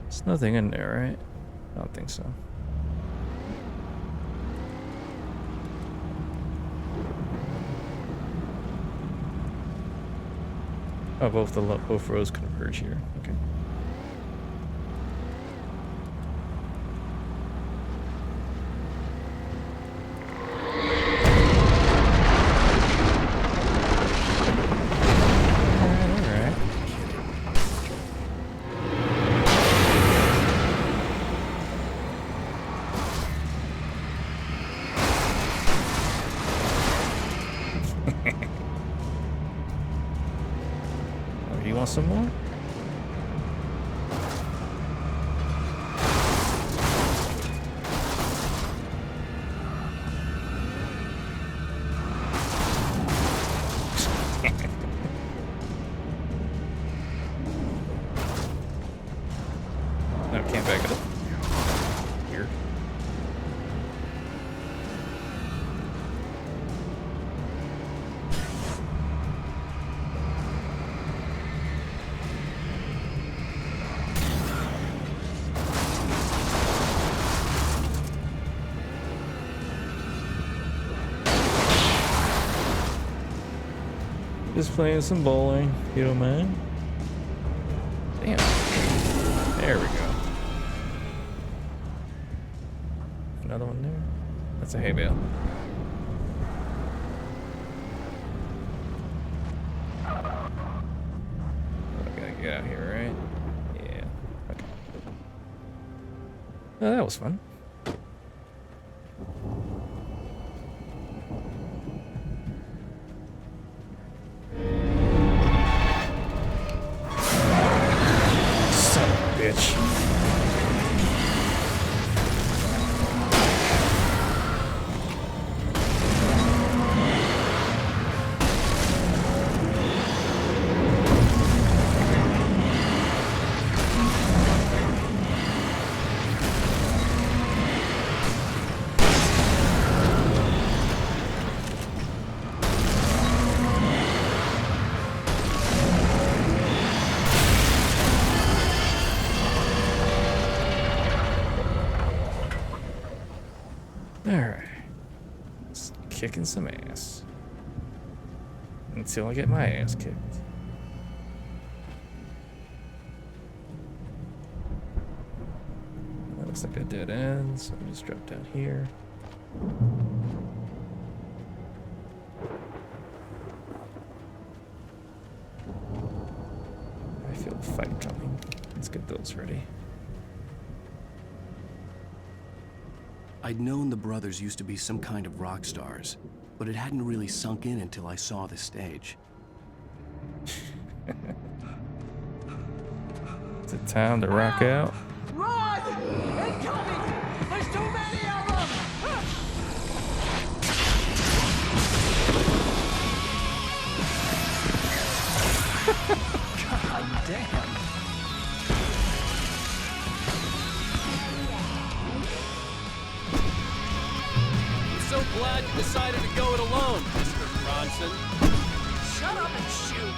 There's nothing in there, right? I don't think so. Oh, both rows converge here. Okay. Do you want some more? No, can't back it up. Weird. Just playing some bowling, you don't mind? Damn. There we go. Another one there. That's a hay bale. I gotta get out here, right? Yeah. Okay. Oh, that was fun. Alright. Just kicking some ass. Until I get my ass kicked. That looks like a dead end, so I'll just drop down here. I feel a fight coming. Let's get those ready. I'd known the brothers used to be some kind of rock stars, but it hadn't really sunk in until I saw the stage. It's it time to rock out? Run! Incoming! There's too many of them! God damn. I'm so glad you decided to go it alone, Mr. Bronson. Shut up and shoot!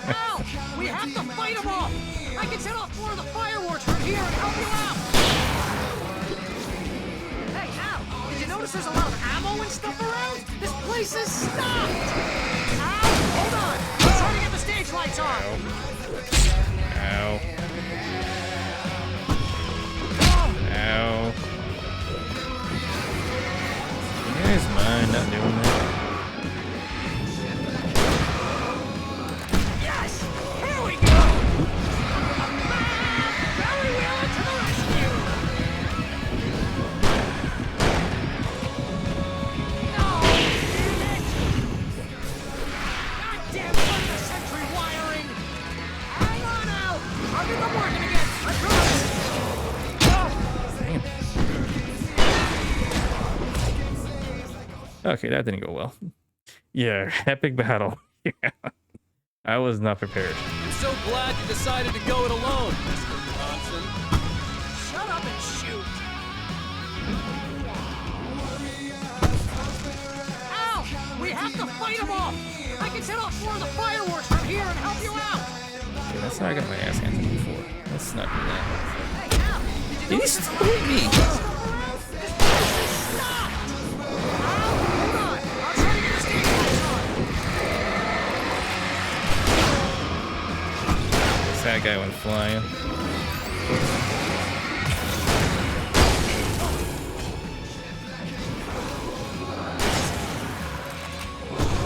Ow! We have to fight them all! I can set off more of the fireworks from here and help you out! Hey, Al! Did you notice there's a lot of ammo and stuff around? This place is stocked! Al! Hold on! I'm trying to get the stage lights on! Ow. Ow. You guys mind not doing that? Yes! Here we go! Barry Wheeler to the rescue! No! Damn it! Goddamn 20th century wiring! Hang on, Al! I'll get them working again! I promise! Okay, that didn't go well. Yeah, epic battle. Yeah. I was not prepared. I'm so glad you decided to go it alone, Mr. Bronson. Shut up and shoot! Al! We have to fight them all! I can set off more of the fireworks from here and help you out! Okay, that's how I got my ass handed before. Let's not do that. Hey, Al! Did you He's throwing me! That guy went flying.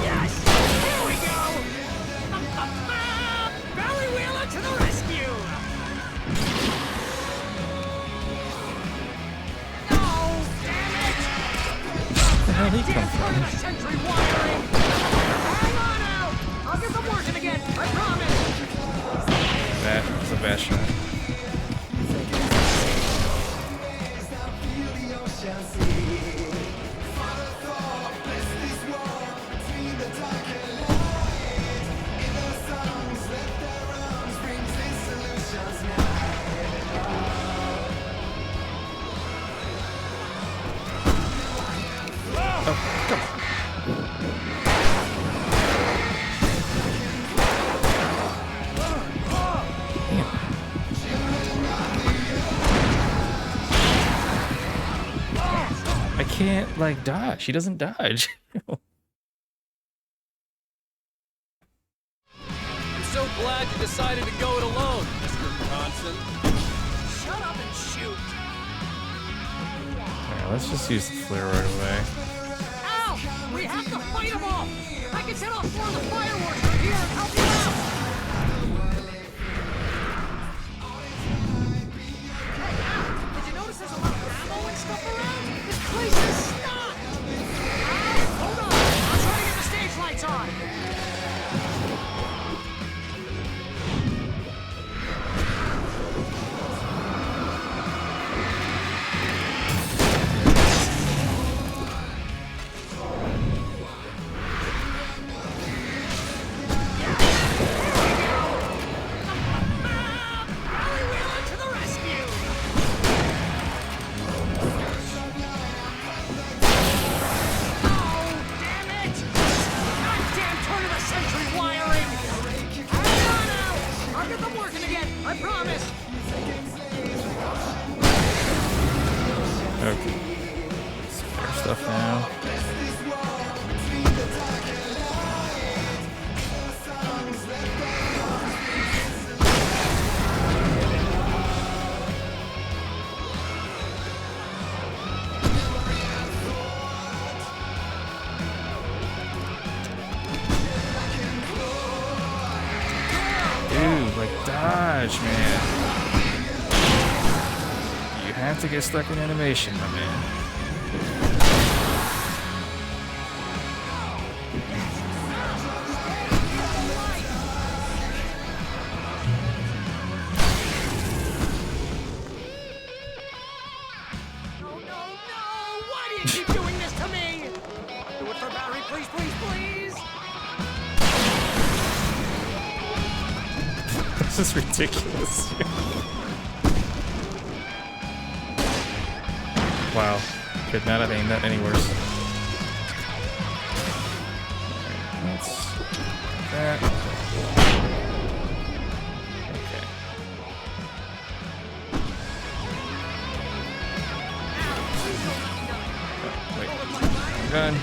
Yes! Here we go! Barry Wheeler to the rescue! No! Damn it! Where the hell did he come Damn from? 20th century wiring! Hang on now! I'll get them working again, I promise! That was a bad shot. Oh, come on. I can't, like, dodge. She doesn't dodge. I'm so glad you decided to go it alone, Mr. Bronson. Shut up and shoot! Alright, let's just use the flare right away. Al! We have to fight them all! I can set off more of the fireworks from here and help you out! Hey, Al! Did you notice there's a lot of ammo and stuff around? This place is stocked! Al! Hold on! I'm trying to get the stage lights on! I promise! Okay. Spare stuff now. Dude, like, dodge, man. You have to get stuck in animation, my man. Please, please, please! This is ridiculous. Wow. Could not have aimed that any worse. Alright, that's that. Okay. Oh, wait. Gun.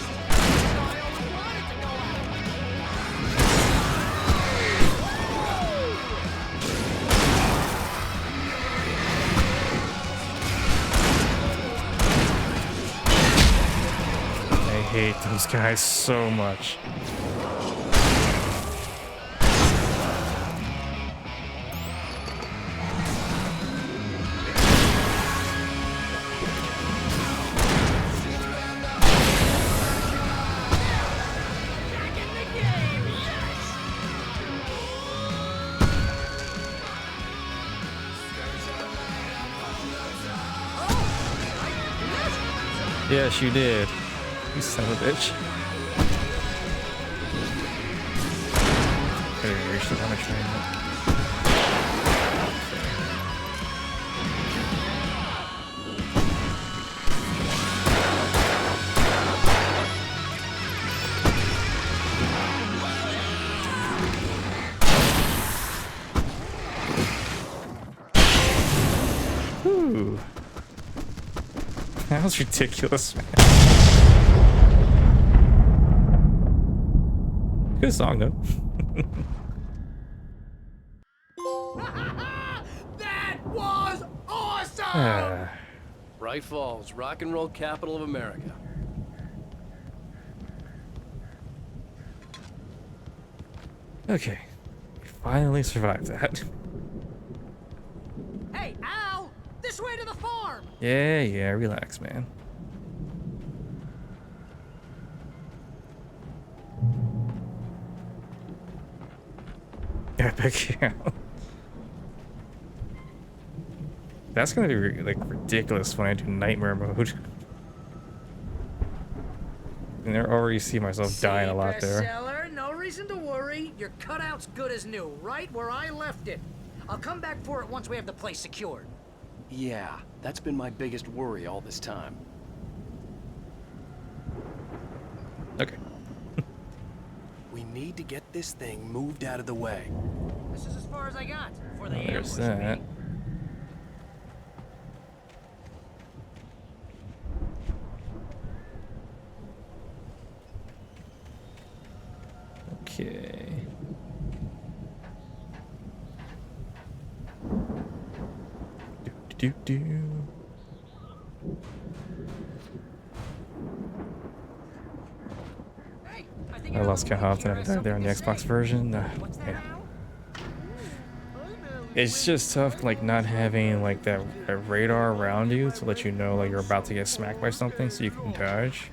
I hate those guys so much. Yes, you did. You son of a bitch. Better reach the damage train. Ooh. That was ridiculous, man. Good song, though. That was awesome! Ah. Bright Falls, rock and roll capital of America. Okay. We finally survived that. Hey, Al! This way to the farm! Yeah, relax, man. Epic, yeah. That's gonna be like ridiculous when I do nightmare mode. And I already see myself dying a lot there. Bestseller, no reason to worry. Your cutout's good as new, right where I left it. I'll come back for it once we have the place secured. Yeah, that's been my biggest worry all this time. Okay. We need to get this thing moved out of the way. This is as far as I got before they There's ambushed that. me. Okay. Do. Hey, I think I lost count how often I died there on the Xbox version. Yeah. It's just tough, like not having like that radar around you to let you know like you're about to get smacked by something, so you can dodge.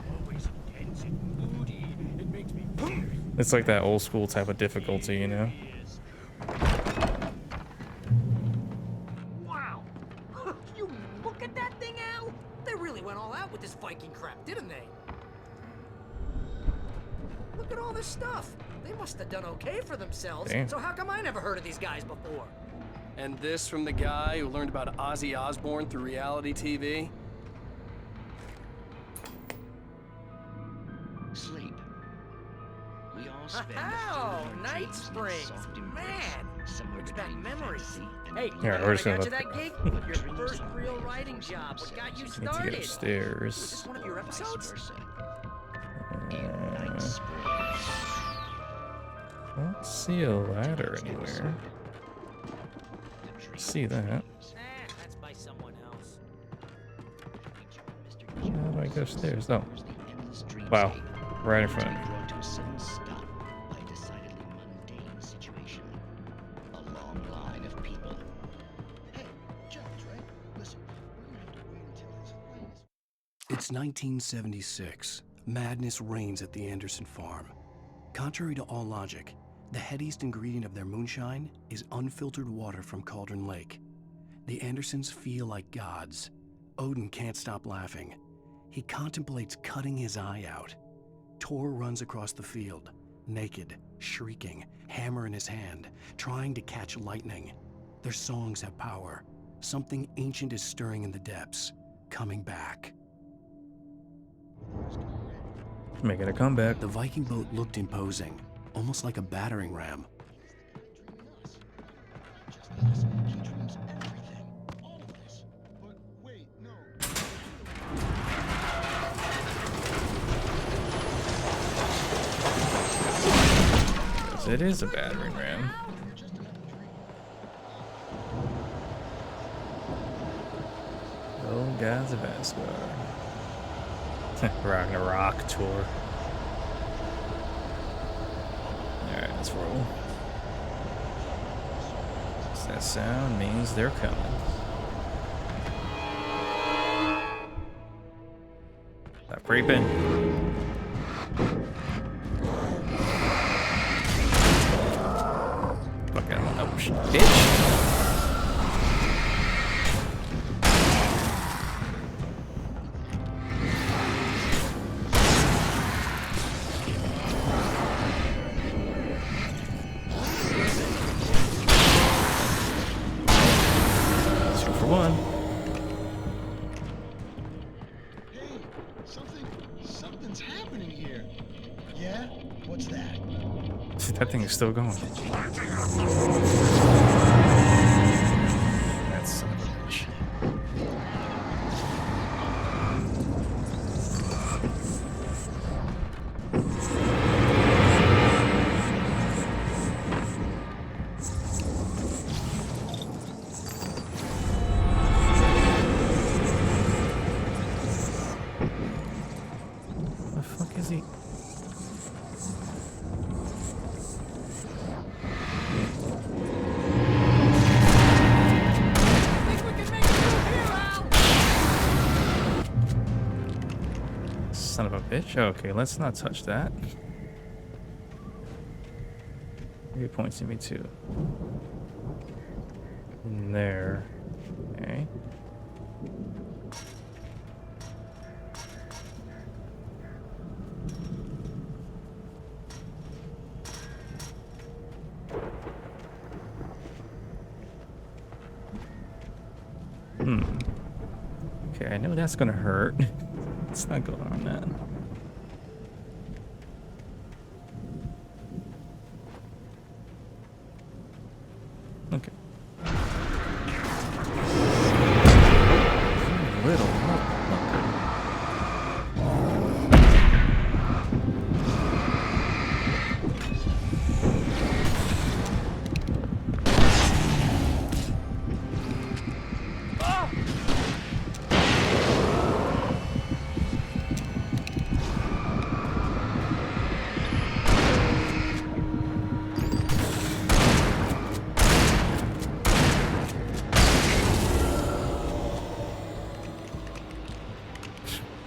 It's like that old school type of difficulty, you know. Wow! You look at that thing, Al! They really went all out with this Viking crap, didn't they? Look at all this stuff. They must have done okay for themselves. Damn. So how come I never heard of these guys before? And this from the guy who learned about Ozzy Osbourne through reality TV? Sleep. We all spend Oh, Night 30 Springs. soft embrace, Man, somewhere brings back between memories. fantasy and Hey, Yeah, you know we're what just got gonna you that gig? Your first real writing job. What got you Need to get started? Was upstairs. this one of your episodes? Night Springs. I don't see a ladder anywhere. See that? That's by someone else. How do I go upstairs? Oh. Wow. Right in front of me. Brought to a sudden stop by a decidedly mundane situation. A long line of people. Hey, Jones, right? Listen, we're gonna have to wait until his planes. It's 1976. Madness reigns at the Anderson farm. Contrary to all logic, the headiest ingredient of their moonshine is unfiltered water from Cauldron Lake. The Andersons feel like gods. Odin can't stop laughing. He contemplates cutting his eye out. Tor runs across the field, naked, shrieking, hammer in his hand, trying to catch lightning. Their songs have power. Something ancient is stirring in the depths, coming back. Making a comeback. The Viking boat looked imposing, almost like a battering ram. It is a battering ram. Oh, gods of Asgard. Ragnarok tour. Alright, let's roll. That sound means they're coming. Stop creeping. Fuck out. Oh, bitch. Something's happening here. Yeah? What's that? That thing is still going. That's son of a bitch. The fuck is he? Son of a bitch. Okay, let's not touch that. Where are you pointing me to? There. Okay. Okay, I know that's gonna hurt. Let's not go on that. Okay. Little motherfucker.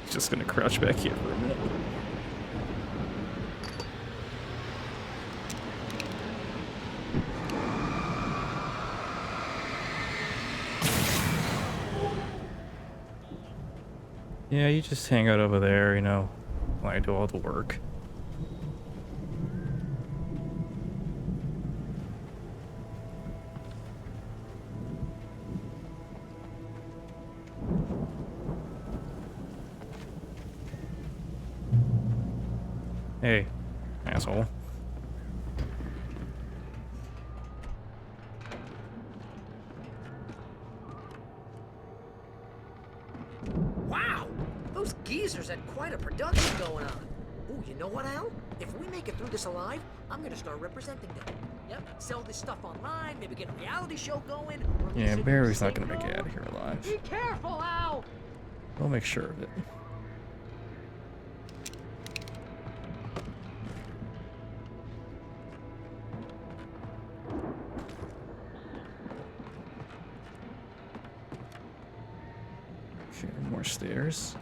Just gonna crouch back here for a minute. Yeah, you just hang out over there, you know, while I do all the work. Hey, asshole. Wow! Those geezers had quite a production going on. Ooh, you know what, Al? If we make it through this alive, I'm gonna start representing them. Yep, sell this stuff online, maybe get a reality show going. Yeah, Barry's not gonna make it out of here alive. Be careful, Al! We'll make sure of it. Okay, more stairs.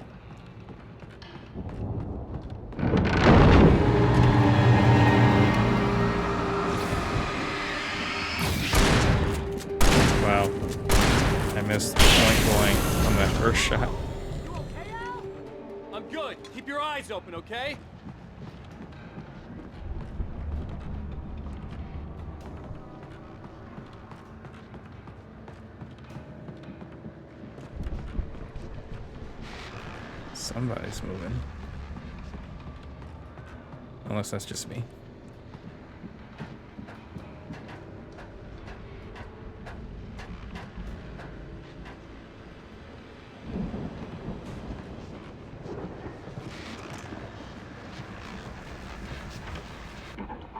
Wow, I missed point blank on that first shot. I'm good. Keep your eyes open, okay? Somebody's moving. Unless that's just me.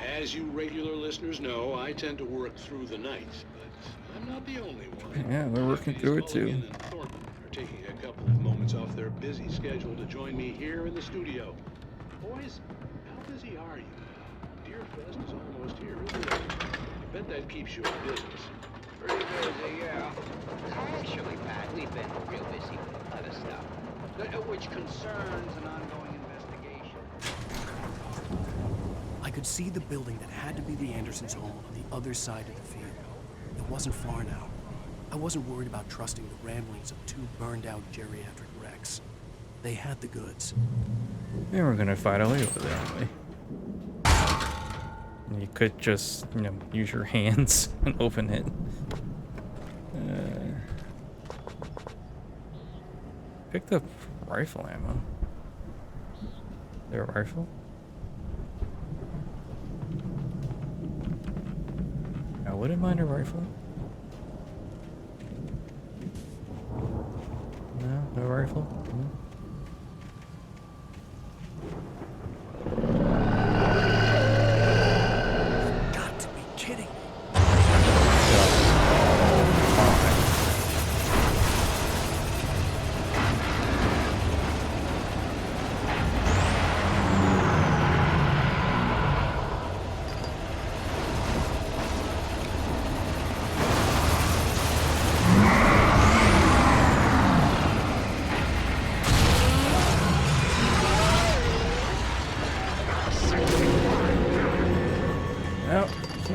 As you regular listeners know, I tend to work through the night, but I'm not the only one. Yeah, we're working through it too. Mulligan and Thornton are taking a couple of moments off their busy schedule to join me here in the studio. Boys, how busy are you? Deerfest is almost here, isn't it? I bet that keeps you in business. Pretty busy, yeah. Actually, Pat, we've been real busy with other stuff, which concerns an ongoing investigation. I could see the building that had to be the Andersons' home on the other side of the field. It wasn't far now. I wasn't worried about trusting the ramblings of two burned-out geriatric wrecks. They had the goods. And we're gonna fight our way over there, aren't we? And you could just, you know, use your hands and open it. Picked up rifle ammo. There a rifle? I wouldn't mind a rifle. No, no rifle. Got to be kidding me.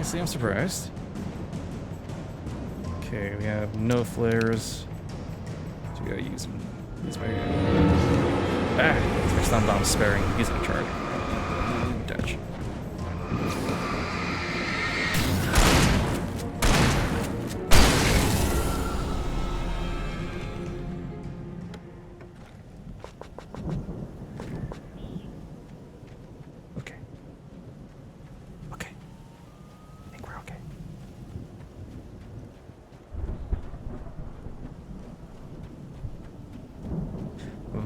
See, I'm surprised. Okay, we have no flares. So we gotta use them. Ah! It's stun bomb sparing. He's in charge. Dodge.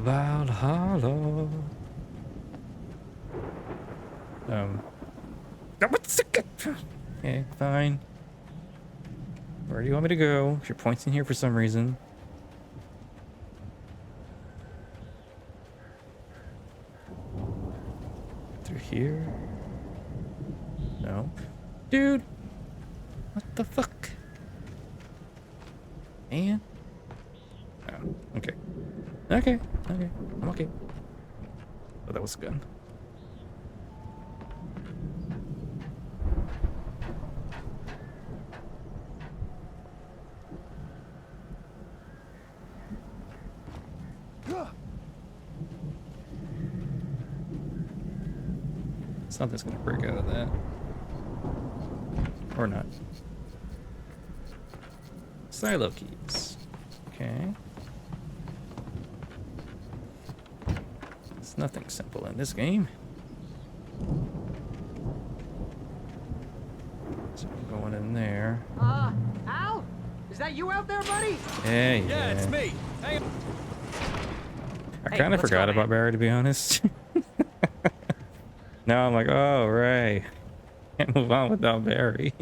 Valhalla. Okay, fine. Where do you want me to go? You're pointing here for some reason. Through here? No. Dude! What the fuck? Man? Oh, okay. Okay, okay, I'm okay. Oh, that was a gun. Something's gonna break out of that. Or not. Silo keys. Okay. There's nothing simple in this game. So I'm going in there. Al? Is that you out there, buddy? Yeah, Yeah, it's me. Hey. I kind of forgot about Barry, to be honest. Now I'm like, oh, right. Can't move on without Barry.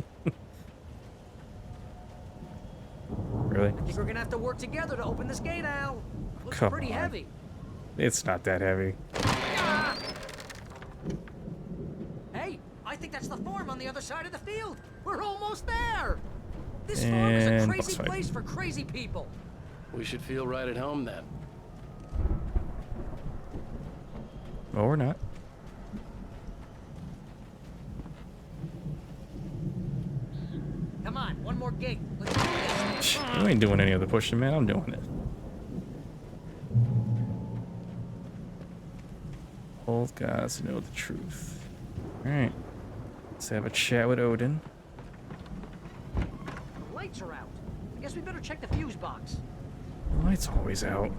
Really? I think we're gonna have to work together to open this gate, Al. Looks Come pretty on. heavy. It's not that heavy. Hey, I think that's the farm on the other side of the field. We're almost there. This farm is a And crazy boss fight. place for crazy people. We should feel right at home then. Or not. Come on, one more gate. Let's do this. You ain't doing any of the pushing, man. I'm doing it. Old gods know the truth. Alright. Let's have a chat with Odin. The lights are out. I guess we better check the fuse box. The light's always out.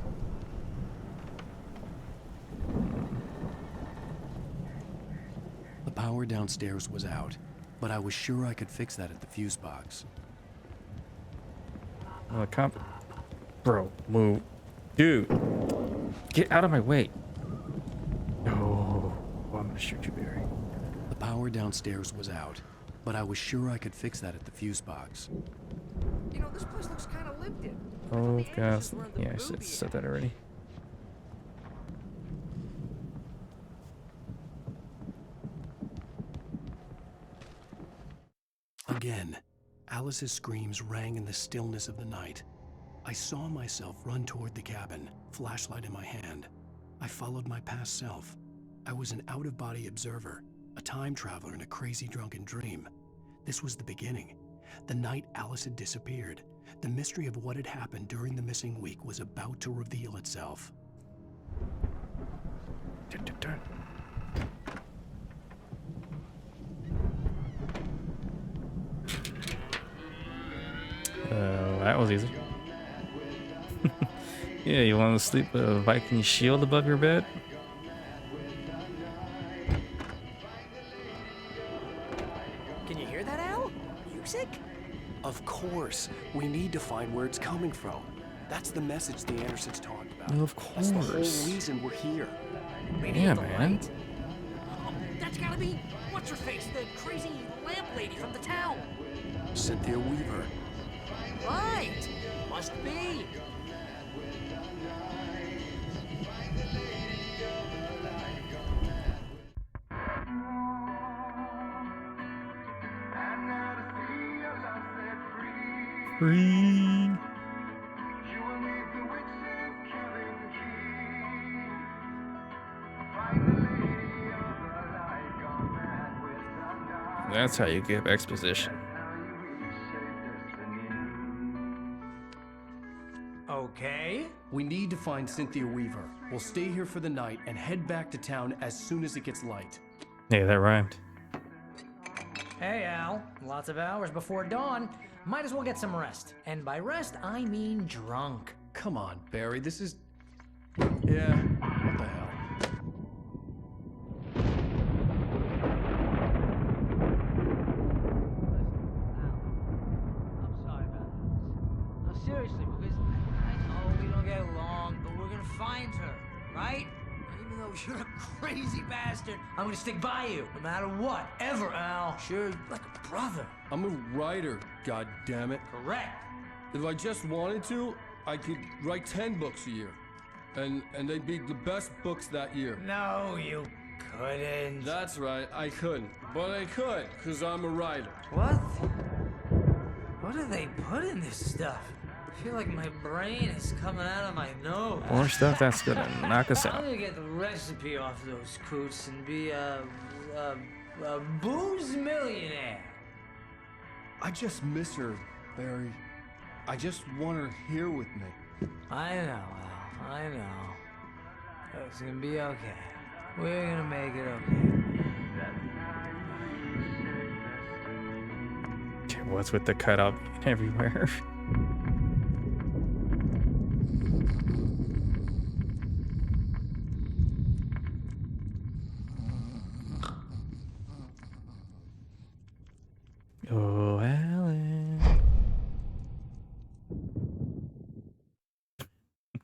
The power downstairs was out, but I was sure I could fix that at the fuse box. Bro, move. Dude, get out of my way. Oh, I'm gonna shoot you, Barry. The power downstairs was out, but I was sure I could fix that at the fuse box. You know, this place looks kind of lived in. Oh, gosh. Yeah, I said that already. Again, Alice's screams rang in the stillness of the night. I saw myself run toward the cabin, flashlight in my hand. I followed my past self. I was an out-of-body observer, a time traveler in a crazy drunken dream. This was the beginning. The night Alice had disappeared. The mystery of what had happened during the missing week was about to reveal itself. That was easy. Yeah, you want to sleep with a Viking shield above your bed? Can you hear that, Al? Music? Of course. We need to find where it's coming from. That's the message the Andersons talked about. Of That's the whole course. reason we're here. Maybe Yeah, at the man. light? Oh, that's gotta be what's her face, the crazy lamp lady from the town. Cynthia Weaver. Right. Must be. Free. That's how you give exposition. Okay. We need to find Cynthia Weaver. We'll stay here for the night and head back to town as soon as it gets light. Hey, that rhymed. Hey, Al. Lots of hours before dawn. Might as well get some rest. And by rest, I mean drunk. Come on, Barry. This is... Yeah, what the hell? I'm sorry about this. No, seriously, because I know we don't get along, but we're gonna find her, right? Even though you're a crazy bastard, I'm gonna stick by you, no matter what, ever, Al. Sure, like a brother. I'm a writer, goddammit. Correct. If I just wanted to, I could write 10 books a year. And they'd be the best books that year. No, you couldn't. That's right, I couldn't. But I could, because I'm a writer. What? What do they put in this stuff? I feel like my brain is coming out of my nose. More stuff that's gonna knock us I'm out. gonna get the recipe off those coots and be a booze millionaire. I just miss her, Barry. I just want her here with me. I know, Al. I know. It's gonna be okay. We're gonna make it okay. Okay, what's with the cutout everywhere? Oh, Alan.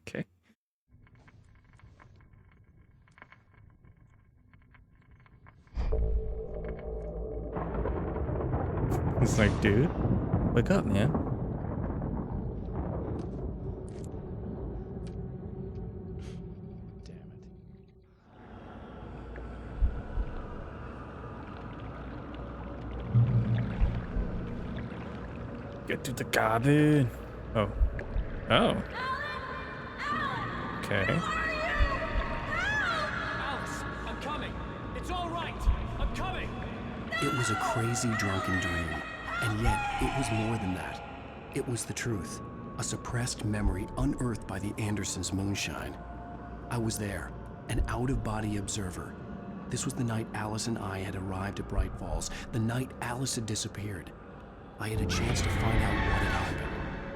Okay. It's like, dude, wake up, man. Get to the cabin. Oh. Oh. Okay. Alice, I'm coming. It's all right. I'm coming. It was a crazy drunken dream, and yet it was more than that. It was the truth, a suppressed memory unearthed by the Andersons' moonshine. I was there, an out-of-body observer. This was the night Alice and I had arrived at Bright Falls, the night Alice had disappeared. I had a chance to find out what had happened.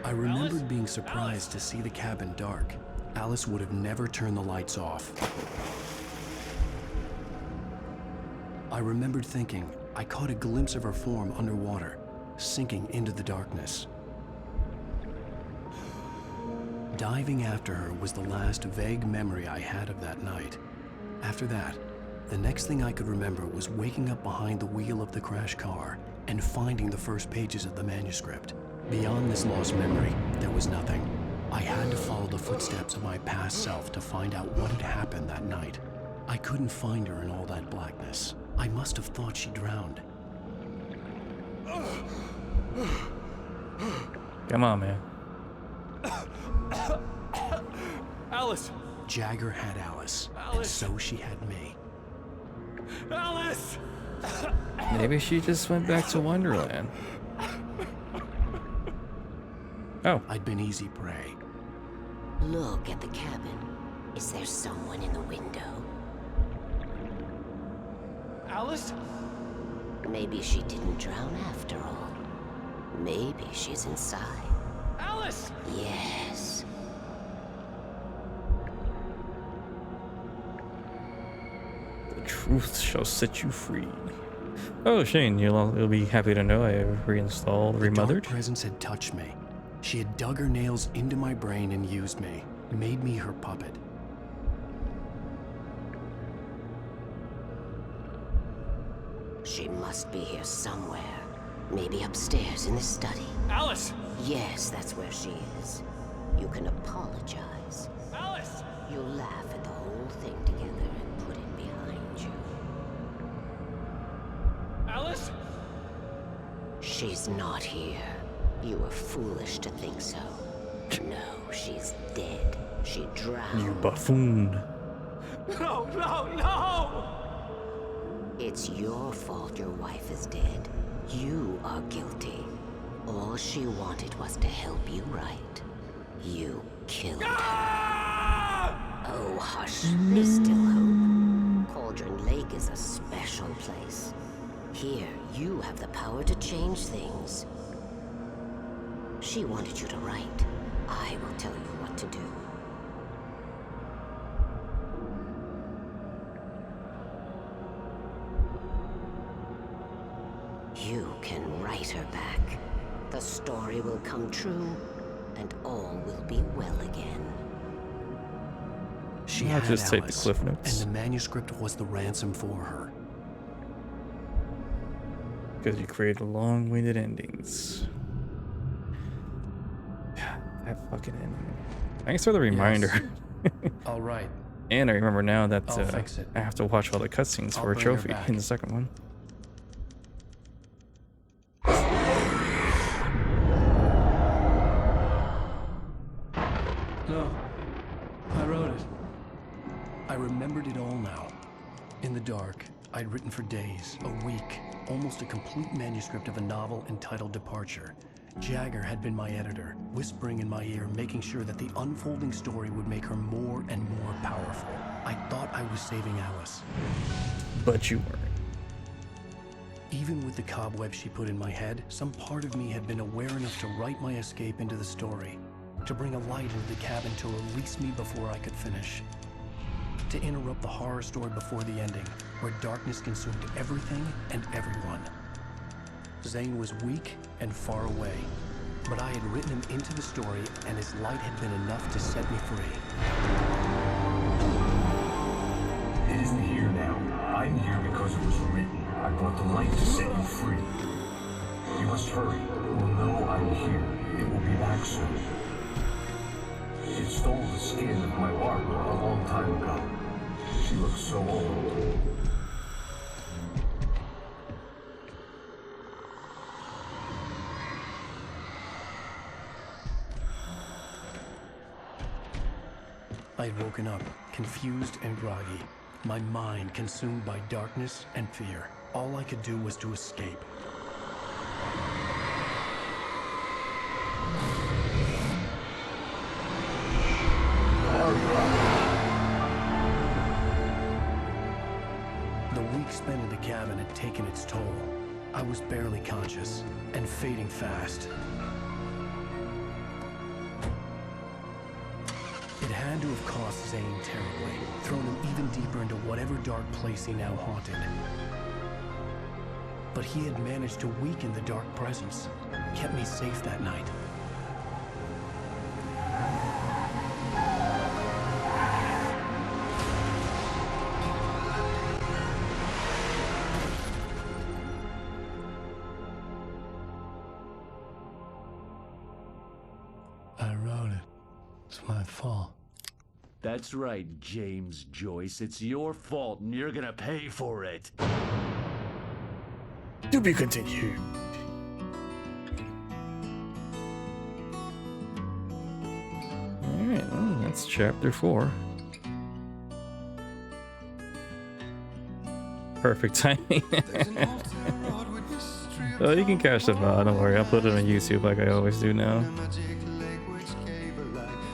I remembered being surprised to see the cabin dark. Alice would have never turned the lights off. I remembered thinking I caught a glimpse of her form underwater, sinking into the darkness. Diving after her was the last vague memory I had of that night. After that, the next thing I could remember was waking up behind the wheel of the crash car and finding the first pages of the manuscript. Beyond this lost memory, there was nothing. I had to follow the footsteps of my past self to find out what had happened that night. I couldn't find her in all that blackness. I must have thought she drowned. Come on, man. Alice! Jagger had Alice, and Alice! so she had me. Alice! Maybe she just went back to Wonderland. Oh. I'd been easy prey. Look at the cabin. Is there someone in the window? Alice? Maybe she didn't drown after all. Maybe she's inside. Alice! Yes. The truth shall set you free. Oh, Shane, you'll be happy to know I have reinstalled The dark Remothered. presence had touched me. She had dug her nails into my brain and used me, made me her puppet. She must be here somewhere. Maybe upstairs in the study. Alice! Yes, that's where she is. You can apologize. Alice! You'll laugh at the whole thing together and put it behind you. Alice? She's not here. You were foolish to think so. No, she's dead. She drowned. You buffoon. No, no, no! It's your fault your wife is dead. You are guilty. All she wanted was to help you right. You killed her. Oh, hush. There's still hope. Cauldron Lake is a special place. Here, you have the power to change things. She wanted you to write. I will tell you what to do. You can write her back. The story will come true, and all will be well again. She I'll had just take the Alice, cliff notes. and the manuscript was the ransom for her. Because you created long-winded endings. That fucking ending. Thanks for the reminder. All right. And I remember now that I'll fix it. I have to watch all the cutscenes I'll for a bring her trophy back. in the second one. No. I wrote it. I remembered it all now. In the dark, I'd written for days, a week, almost a complete manuscript of a novel entitled Departure. Jagger had been my editor, whispering in my ear, making sure that the unfolding story would make her more and more powerful. I thought I was saving Alice. But you weren't. Even with the cobweb she put in my head, some part of me had been aware enough to write my escape into the story, to bring a light into the cabin to release me before I could finish, to interrupt the horror story before the ending, where darkness consumed everything and everyone. Zane was weak and far away, but I had written him into the story, and his light had been enough to set me free. It isn't here now. I'm here because it was written. I brought the light to set you free. You must hurry. It will know I'm here. It will be back soon. It stole the skin of my Barbara a long time ago. She looks so old. I had woken up, confused and groggy, my mind consumed by darkness and fear. All I could do was to escape. The week spent in the cabin had taken its toll. I was barely conscious and fading fast. It had to have cost Zane terribly, thrown him even deeper into whatever dark place he now haunted. but he had managed to weaken the dark presence, kept me safe that night. I wrote it. It's my fault. That's right, James Joyce. It's your fault, and you're gonna pay for it. To be continued. Alright, well, that's chapter 4. Perfect timing. Oh, you can catch the VOD, don't worry. I'll put it on YouTube like I always do now.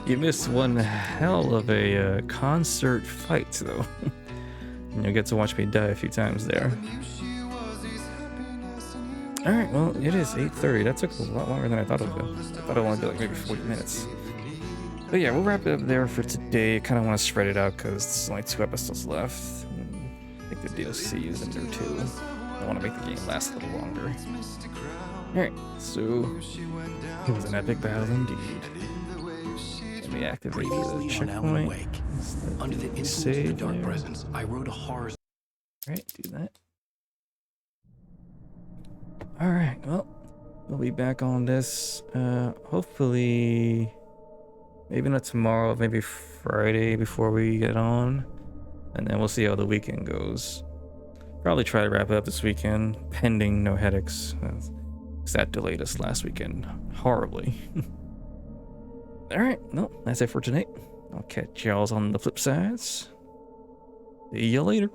You missed one hell of a concert fight, though. And you'll get to watch me die a few times there. Alright, well, it is 8:30. That took a lot longer than I thought it would. I thought it would only be like maybe 40 minutes. But yeah, we'll wrap it up there for today. I kind of want to spread it out because there's only 2 episodes left. I think the DLC is in there too. I want to make the game last a little longer. Alright, so it was an epic battle indeed. Let me activate the checkpoint. Under the influence of the dark presence, I wrote a horror. Alright, do that. Alright, well, we'll be back on this. Hopefully, maybe not tomorrow, maybe Friday before we get on. And then we'll see how the weekend goes. Probably try to wrap it up this weekend, pending no headaches. That delayed us last weekend horribly. Alright, well, that's it for tonight. I'll catch y'all on the flip sides. See ya later.